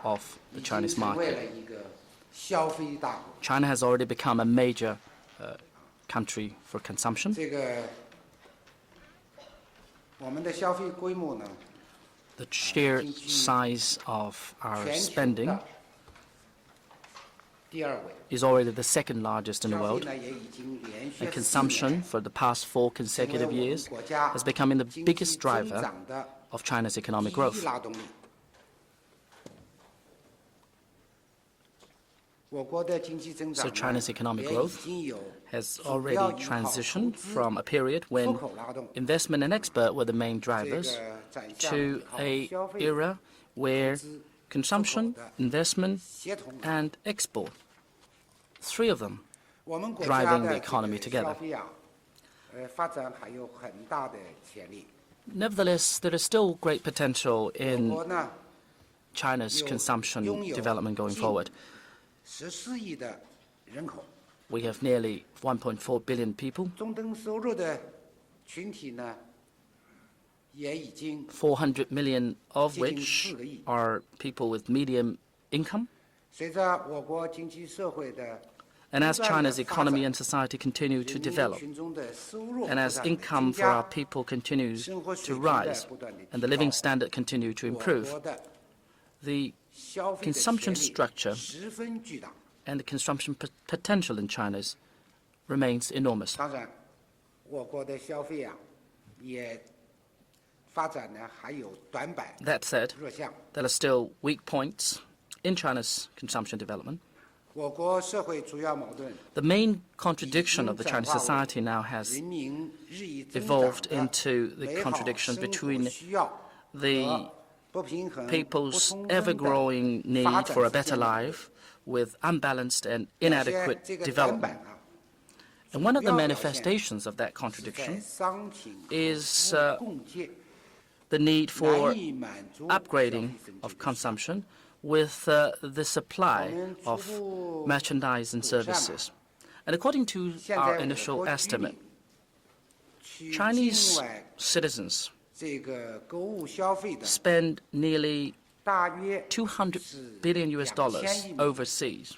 of the Chinese market. China has already become a major country for consumption. The sheer size of our spending is already the second largest in the world, and consumption for the past 4 consecutive years has become the biggest driver of China's economic growth. So China's economic growth has already transitioned from a period when investment and export were the main drivers to an era where consumption, investment, and export, 3 of them driving the economy together. Nevertheless, there is still great potential in China's consumption development going forward. We have nearly 1.4 billion people. 400 million of which are people with medium income. And as China's economy and society continue to develop, and as income for our people continues to rise, and the living standard continue to improve, the consumption structure and the consumption potential in China remains enormous. That said, there are still weak points in China's consumption development. The main contradiction of the Chinese society now has evolved into the contradiction between the people's ever-growing need for a better life with unbalanced and inadequate development. And one of the manifestations of that contradiction is the need for upgrading of consumption with the supply of merchandise and services. And according to our initial estimate, Chinese citizens spend nearly $200 billion overseas.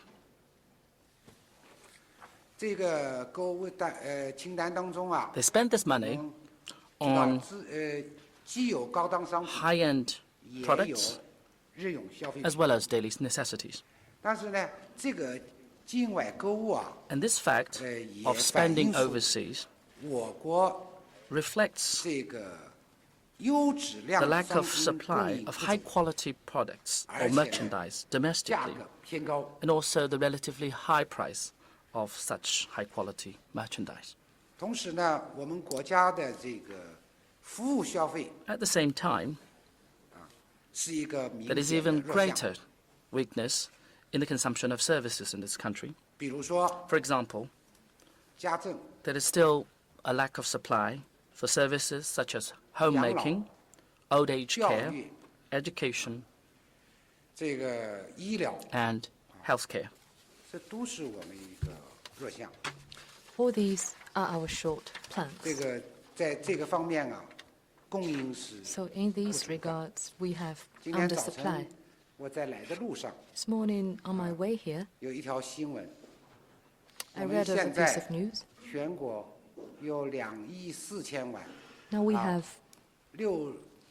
They spend this money on high-end products as well as daily necessities. And this fact of spending overseas reflects the lack of supply of high-quality products or merchandise domestically, and also the relatively high price of such high-quality merchandise. 同时呢，我们国家的这个服务消费 At the same time, 是一个明 there is 显的 even 弱项。 greater weakness in the consumption of services in this country. 比如说， For example, 家政、 there is still a lack of supply for services such as homemaking, old age 教 care, 育、 education, 这个医疗， and healthcare. 这都是我们一个弱项。 All these are our short planks. 这个在这个方面啊，供应是 So in these regards, we have 今天早 undersupply. 晨我在来的路上 This morning on my way here, 有一条新闻， I 我们 read of a 现 piece 在 of news. 全国有2亿4千万 Now we have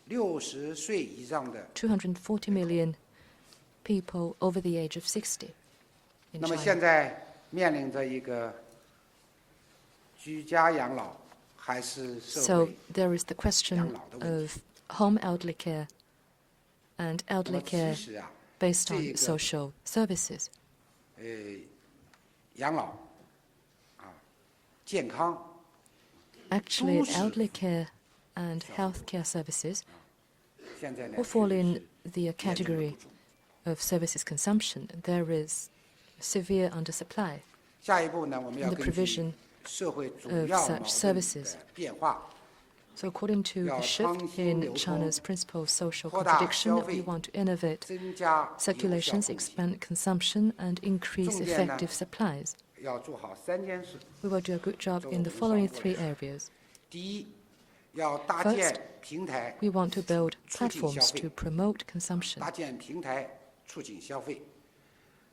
60岁以上的。 240 million people over the age of 60 in 那么现 China. 在面临着一个居家养老还是社 So 会 there is the question of home elderly care and 那么 elderly 其 care 实啊， based 这 on 个 social services. 养老健康 Actually, 都是 elderly care and healthcare services 现在呢 all fall in the category of services consumption. There is severe undersupply 下一步呢，我们 in 要 the 根据 provision 社会主 of 要 such 矛盾 services. 的变化， So according to the shift in China's principle of social contradiction, we want to innovate 增加有效 circulations, 供给 expand consumption, and increase 重点呢 effective supplies. 要做好3件事。 We will do a good job in the following 3 areas. 第一，要搭 First, 建平台， we want to build 促进消 platforms 费 to promote consumption. 搭建平台促进消费。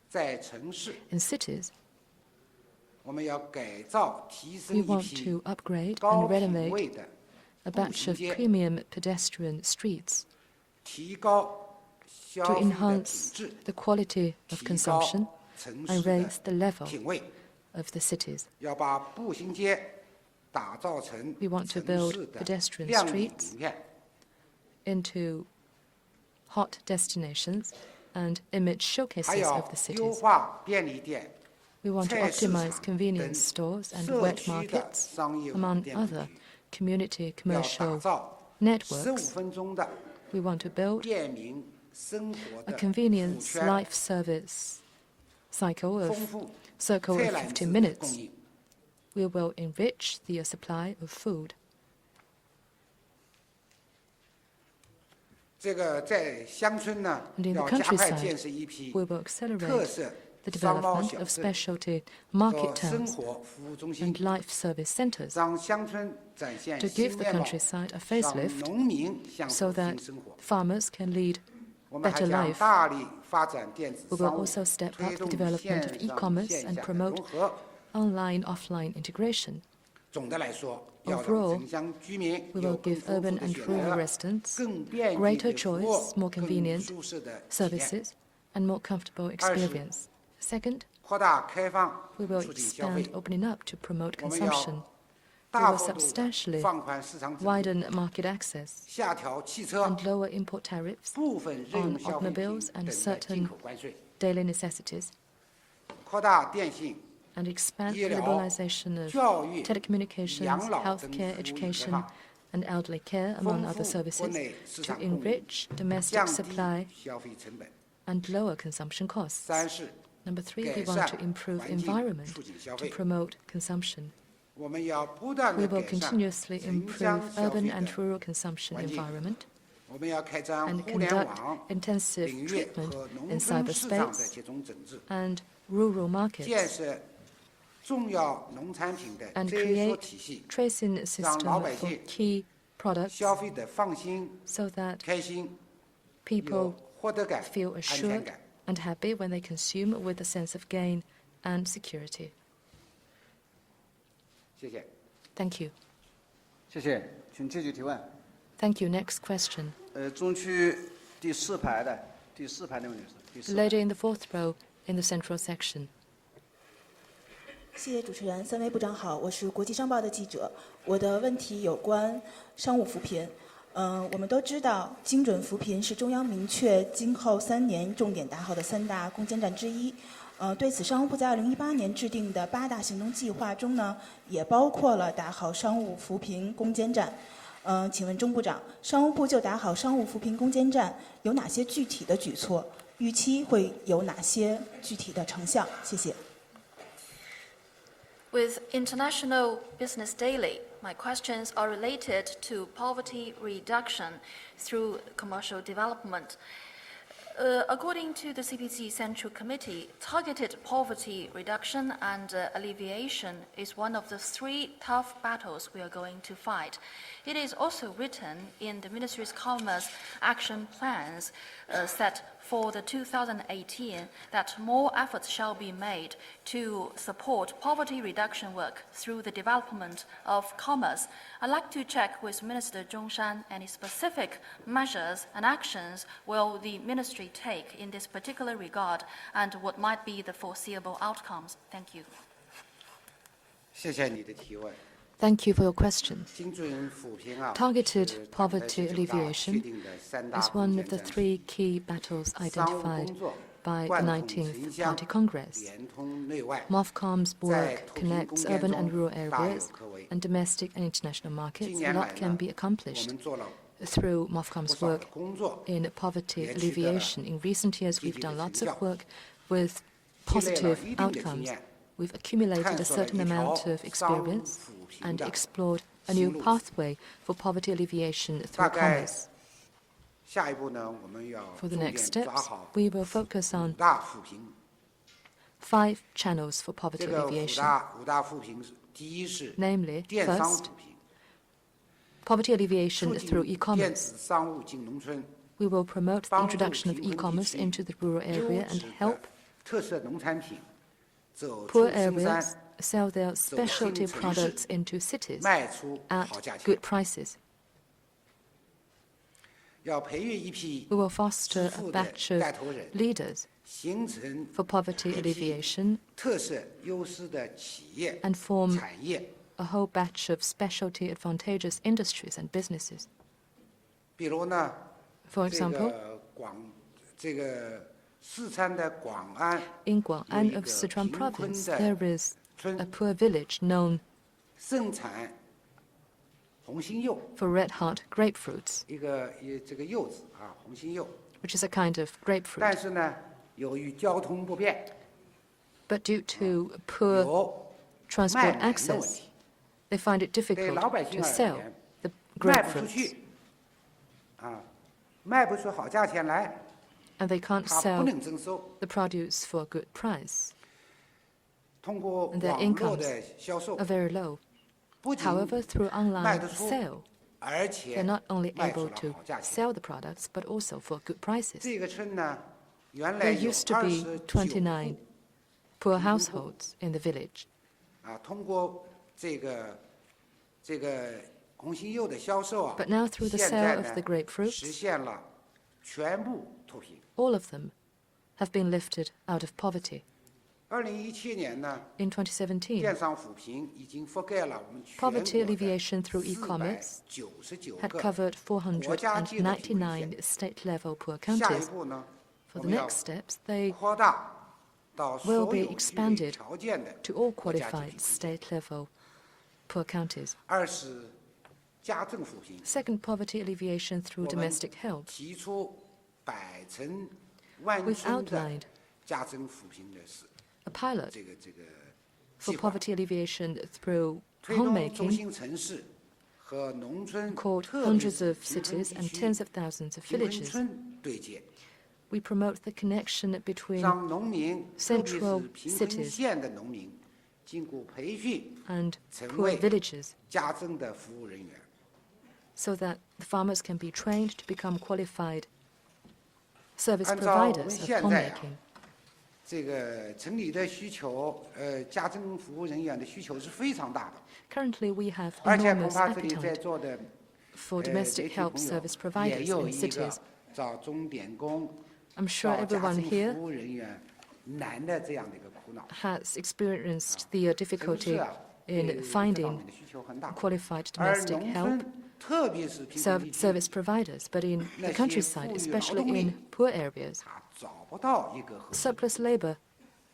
在城市， In cities, 我们要改造提升 we 一 want 批 to upgrade 高 and 品位 renovate 的 a 步 batch 行 of 街， premium pedestrian streets 提高消 to 费的品 enhance 质， the quality of 提 consumption 高城 and 市 raise the 的 level 品位。 of the cities. 要把步行街打造成 We want to 城 build 市的 pedestrian 亮点 streets 名片。 into hot destinations and image 还 showcases 要 of the 优 cities. 化便利店、 We want to 菜市 optimize 场等 convenience stores and 社 wet 区的 markets, 商业 among 店铺 other 区 community 要打 commercial 造 networks. 15分钟的 We want to build 便民生活 a 的 convenience 服务圈， life service cycle 丰 of 富 circle 菜 of 篮子 50的 minutes. 供应。 We will enrich the supply of food. 这个在乡村呢， And in the 要加快 countryside, 建设一批 we will 特 accelerate 色 the 商贸 development 小 of 镇 specialty 和 market 生 towns 活服务中心 and，life service centers 让乡村展现 to 新 give the 面貌， countryside a 让 facelift 农民享 so 受 that 新生活。 farmers can lead 我们还 better 将 life. 大力发展电子 We will 商务， also step 推 up the 动 development of 线上 e-commerce 线 and 下的 promote 融合。 online-offline integration. 总的来说，要让 Overall, 城乡居民 we 有 will 更 give 丰富 urban 的 and 选 rural 择， residents 更便利 greater 的服 choice, 务， more 更 convenient 舒适的体验。 services, and more comfortable experience. Second, 扩大开放， we will 促进消费 expand。opening up to promote 我们 consumption. 要 We 大 will 幅度地 substantially 放宽市场指 widen market access 下调汽车 and lower import tariffs 部分日 on 用消费品 automobiles 等 and 的进 certain 口关税， daily necessities, 扩大电信、 and expand 医 the 疗、 liberalization of 教育、 telecommunications, 养老等服 healthcare, 务一体 education, 化， and elderly care, among 丰 other 富国 services, 内市 to 场供应， enrich domestic 降低 supply 消费成本。 and lower consumption costs. 三是 Number 3, we 改 want 善 to improve 环境， environment 促进消 to 费。 promote consumption. 我们要不断 We 地 will 改善 continuously 城 improve 乡消 urban 费 and 的 rural consumption 环境。 environment 我们要开展 and 互联 conduct 网、 intensive 领域 treatment 和农 in 村市场的 cyberspace 集中整治， and rural 建 markets 设重要农产品的 and 追溯 create 体系， tracing 让 system 老百 for 姓 key products 消费的放心、 so that 开心， people 有获得感、 feel 安全 assured 感。 and happy when they consume with a sense of gain and security. 谢谢。 Thank you. 谢谢，请继续提问。 Thank you. Next question. 中区第4排的那位女士，第 The 4排。 lady in the 4th row in the central section. 谢谢主持人，3位部长好，我是国际商报的记者。我的问题有关商务扶贫。我们都知道，精准扶贫是中央明确今后3年重点打好的3大攻坚战之一。对此，商务部在2018年制定的8大行动计划中呢，也包括了打好商务扶贫攻坚战。请问钟部长，商务部就打好商务扶贫攻坚战有哪些具体的举措？预期会有哪些具体的成效？谢谢。With International Business Daily, my questions are related to poverty reduction through commercial development. According to the CPC Central Committee, targeted poverty reduction and alleviation is one of the 3 tough battles we are going to fight. It is also written in the Ministry's Commerce action plans set for the 2018 that more efforts shall be made to support poverty reduction work through the development of commerce. I'd like to check with Minister Zhong Shan any specific measures and actions will the ministry take in this particular regard and what might be the foreseeable outcomes. Thank you. 谢谢你的提问。 Thank you for your question. 精准扶贫啊 Targeted poverty alleviation is one of the 3 key battles identified by the 19th Party Congress. MOFCOM's work connects urban and rural areas and domestic and international markets. A lot can be accomplished through MOFCOM's work in poverty alleviation. In recent years, we've done lots of work with positive outcomes. We've accumulated a certain amount of experience and explored a new pathway for poverty alleviation through commerce. For the next steps, we will focus on 5 channels for poverty alleviation. Namely, first, poverty alleviation through e-commerce. We will promote the introduction of e-commerce into the rural area and help poor areas sell their specialty products into cities at good prices. We will foster a batch of leaders for poverty alleviation and form a whole batch of specialty advantageous industries and businesses. For example, in Guang'an of Sichuan province, there is a poor village known for red-heart grapefruits, which is a kind of grapefruit. But due to poor transport access, they find it difficult to sell the grapefruits. And they can't sell the produce for a good price. And their incomes are very low. However, through online sale, they're not only able to sell the products, but also for good prices. There used to be 29 poor households in the village. But now through the sale of the grapefruits, all of them have been lifted out of poverty. In 2017, poverty alleviation through e-commerce had covered 499 state-level poor counties. For the next steps, they will be expanded to all qualified state-level poor counties. Second, poverty alleviation through domestic help. We've outlined a pilot for poverty alleviation through homemaking called Hundreds of Cities and Tens of Thousands of Villages. We promote the connection between central cities and poor villages so that the farmers can be trained to become qualified service providers of homemaking. Currently, we have enormous appetite for domestic help service providers in cities. I'm sure everyone here has experienced the difficulty in finding qualified domestic help service providers, but in the countryside, especially in poor areas, surplus labor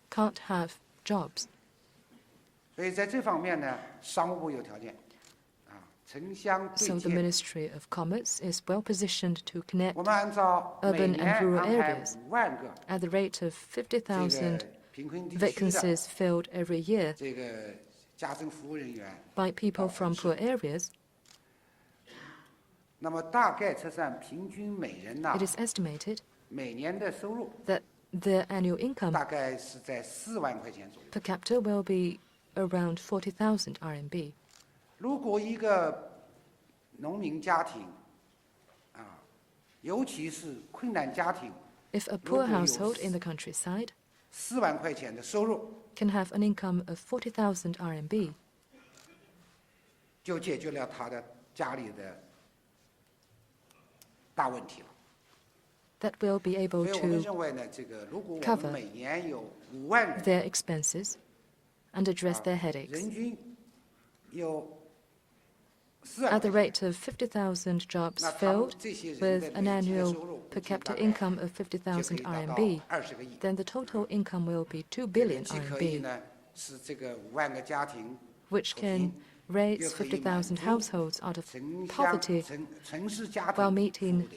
can't have jobs. 所以在这方面呢，商务部有条件，城乡对 So the 接。Ministry of Commerce is well positioned to connect 我们按照每 urban 年 and rural 安排 areas 5万个 at the rate of 这 50,000 个贫困地区的 vacancies filled every year 这个家政服务人员， by people from poor areas. 那么大概测算平均每人呢 It is estimated 每年的收入 that their annual income 大概是在4万块钱左右。 per capita will be around 40,000 RMB. 如果一个农民家庭，尤其是困难家庭， If a poor household in the countryside 4万块钱的收入， can have an income of 40,000 RMB, 就解决了他的家里的大问题了。 that will be able 所以我们 to 认为呢，这个如果我 cover 们每年有5万人， their expenses and address their headaches. 人均有 At the rate of 50,000 jobs filled with an annual per capita income of 50,000 RMB, then the total income will be 2 billion 既可以 RMB, 呢使这个5万个家庭 which can raise 50,000 households out of poverty 城市家 while 庭 meeting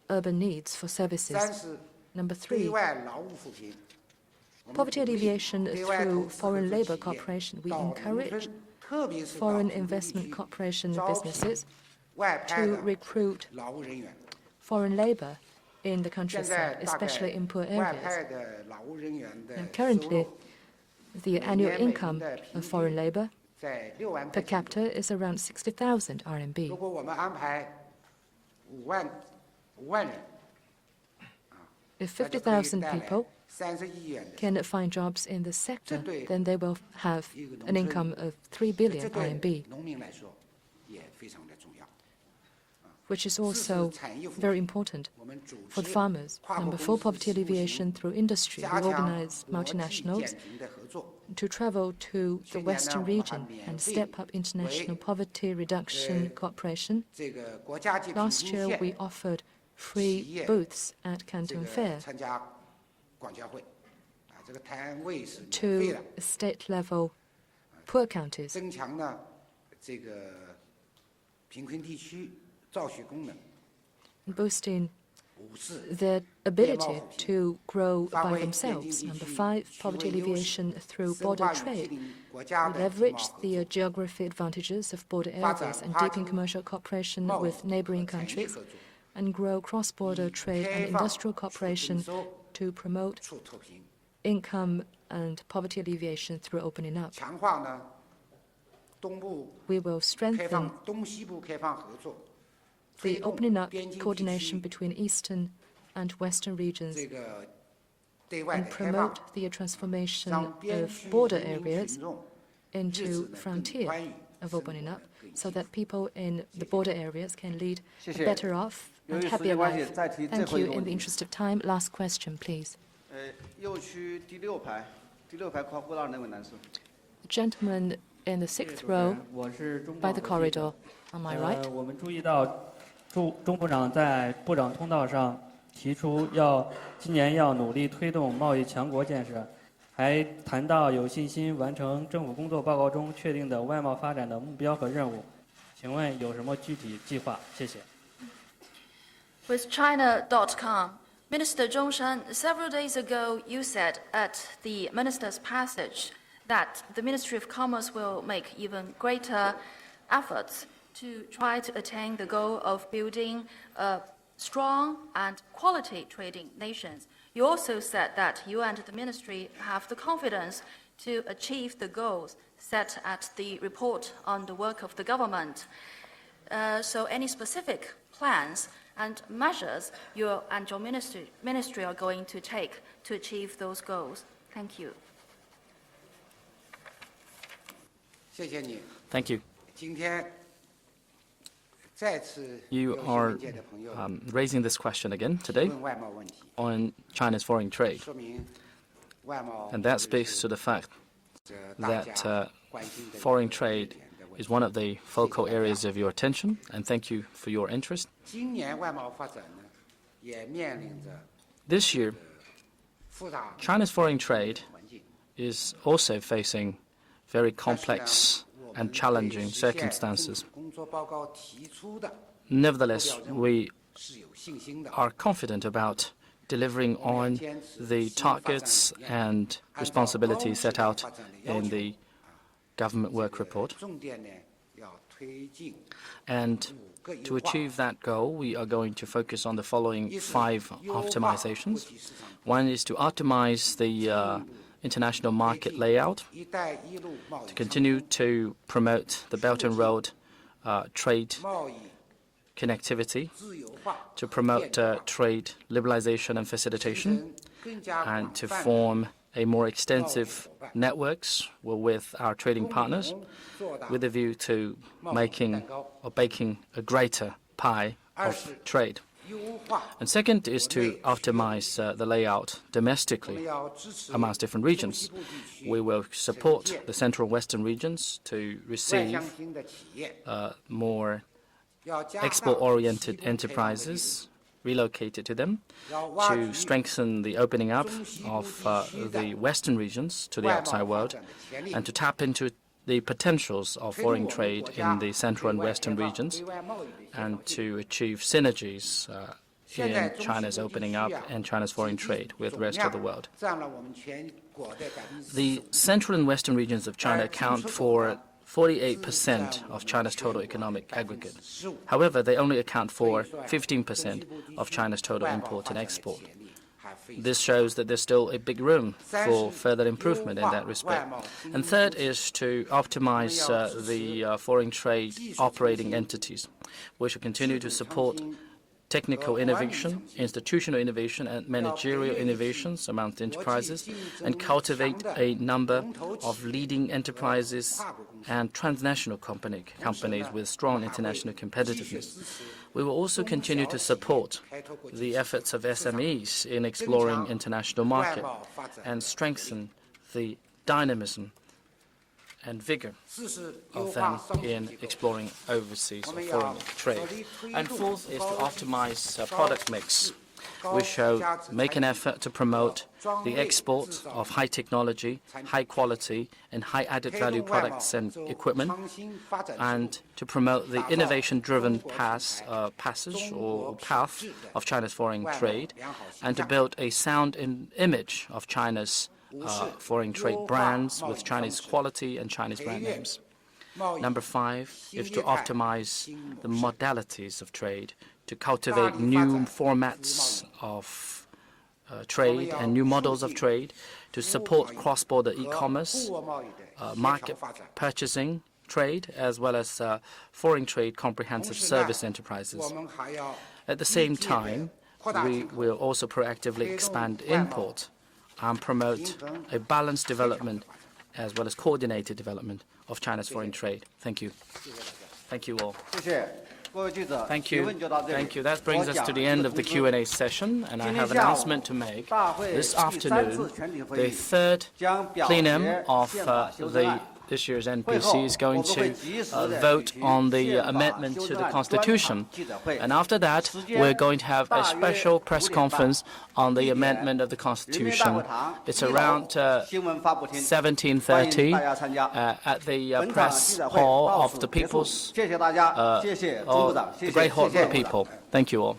urban needs for 三 services. 是 Number 对 3, 外劳务扶贫。 poverty alleviation through foreign labor cooperation. We encourage foreign investment cooperation businesses to recruit 劳务人员。 foreign labor in the 现在 countryside, 大概 especially in poor 外 areas. 派的劳务人员的 Now, 收 currently, 入 the annual income of foreign labor 在6万 per 块钱。 capita is around 60,000 RMB. 如果我们安排5万人， If 那就可以 50,000带来 people 30亿元的。 can find jobs in the sector, 这对 then they will have 一个农 an 村 income of 3这 billion 对 RMB, 农民来说也非常的重要。 which is 四 also 是产业扶 very 贫 important 我们组 for the 织 farmers. 跨国 Number 4, 公司 poverty 实务行 alleviation through industry. 加 We 强 organize 国际 multinationals 减贫的合作。 to travel to the 去年呢， Western 我们还 region 免 and 费 step up international poverty reduction cooperation. 这个国家级贫 Last 穷 year, 县 we offered free 企业 booths at 这 Canton 个 Fair 参加广交会，这个摊位是免费 to 的， state-level poor counties, 增强呢这个贫困地区造血功能， boosting 五是 their ability to grow by themselves. Number 5, poverty alleviation through 深 border 化与 trade. 毗邻国家 We 的经贸 leverage 合 the 作， geography advantages of border 发展 areas and 跨 deepen 境 commercial cooperation 贸易 with neighboring 和产业 countries 合作， and grow cross-border trade 开 and 放 industrial 促 cooperation 增收 to promote 促脱贫， income and poverty alleviation through opening up. 强化呢东部 We will 开 strengthen 放东西部开放合作， the 推动 opening up 边境地 coordination 区 between eastern and western regions 这个对外 and 的开放 promote，the transformation 让边 of 区 border 人民 areas 群众日 into 子呢更 frontier 宽裕， of 生 opening 活 up 呢更 so 幸福 that people in the border areas can lead 谢 a 谢。 better off 由 and 于时 happier 间关系， life. 再提最 Thank 后一 you. 个 In 问 the 题。 interest of time, last question, please. 右区第6排靠过道那位男士。 The gentleman in the 6th row 我是中 by the 广的记者 corridor. On my right. 我们注意到钟部长在部长通道上提出今年要努力推动贸易强国建设，还谈到有信心完成政府工作报告中确定的外贸发展的目标和任务。请问有什么具体计划？谢谢。 With China.com, Minister Zhong Shan, several days ago you said at the Minister's Passage that the Ministry of Commerce will make even greater efforts to try to attain the goal of building a strong and quality trading nations. You also said that you and the Ministry have the confidence to achieve the goals set at the report on the work of the government. So any specific plans and measures you and your ministry are going to take to achieve those goals? Thank you. 谢谢你。 Thank you. 今天再次 You 有新 are 闻界的朋友 raising this question again today 问外贸问题， on China's foreign trade. 说明外贸 And that speaks to the fact 大 that 家关心的 foreign trade is one of the focal areas of your attention, and thank you for your interest. 今年外贸发展呢，也面临着 This year, 复杂 China's foreign trade 环境。is also facing very complex and challenging circumstances. Nevertheless, we are confident about delivering on the targets and responsibilities set out in the government work report. And to achieve that goal, we are going to focus on the following 5 optimizations. One is to optimize the international market layout, to continue to promote the Belt and Road trade connectivity, to promote trade liberalization and facilitation, and to form a more extensive networks with our trading partners with a view to making or baking a greater pie of trade. And second is to optimize the layout domestically amongst different regions. We will support the Central and Western regions to receive more export-oriented enterprises relocated to them, to strengthen the opening up of the Western regions to the outside world, and to tap into the potentials of foreign trade in the Central and Western regions, and to achieve synergies in China's opening up and China's foreign trade with the rest of the world. The Central and Western regions of China account for 48% of China's total economic aggregate. However, they only account for 15% of China's total import and export. This shows that there's still a big room for further improvement in that respect. And third is to optimize the foreign trade operating entities. We should continue to support technical innovation, institutional innovation, and managerial innovations among enterprises, and cultivate a number of leading enterprises and transnational companies with strong international competitiveness. We will also continue to support the efforts of SMEs in exploring international market and strengthen the dynamism and vigor of them in exploring overseas or foreign trade. And fourth is to optimize product mix. We shall make an effort to promote the export of high technology, high quality, and high added value products and equipment, and to promote the innovation-driven passage or path of China's foreign trade, and to build a sound image of China's foreign trade brands with Chinese quality and Chinese brand names. Number 5 is to optimize the modalities of trade, to cultivate new formats of trade and new models of trade, to support cross-border e-commerce, market purchasing trade, as well as foreign trade comprehensive service enterprises. At the same time, we will also proactively expand import and promote a balanced development as well as coordinated development of China's foreign trade. Thank you. Thank you all. Thank you. Thank you. That brings us to the end of the Q&A session, and I have an announcement to make. This afternoon, the third plenum of this year's NPC is going to vote on the amendment to the Constitution. And after that, we're going to have a special press conference on the amendment of the Constitution. It's around 17:30 at the press hall of the People's, the Great Hall of the People. Thank you all.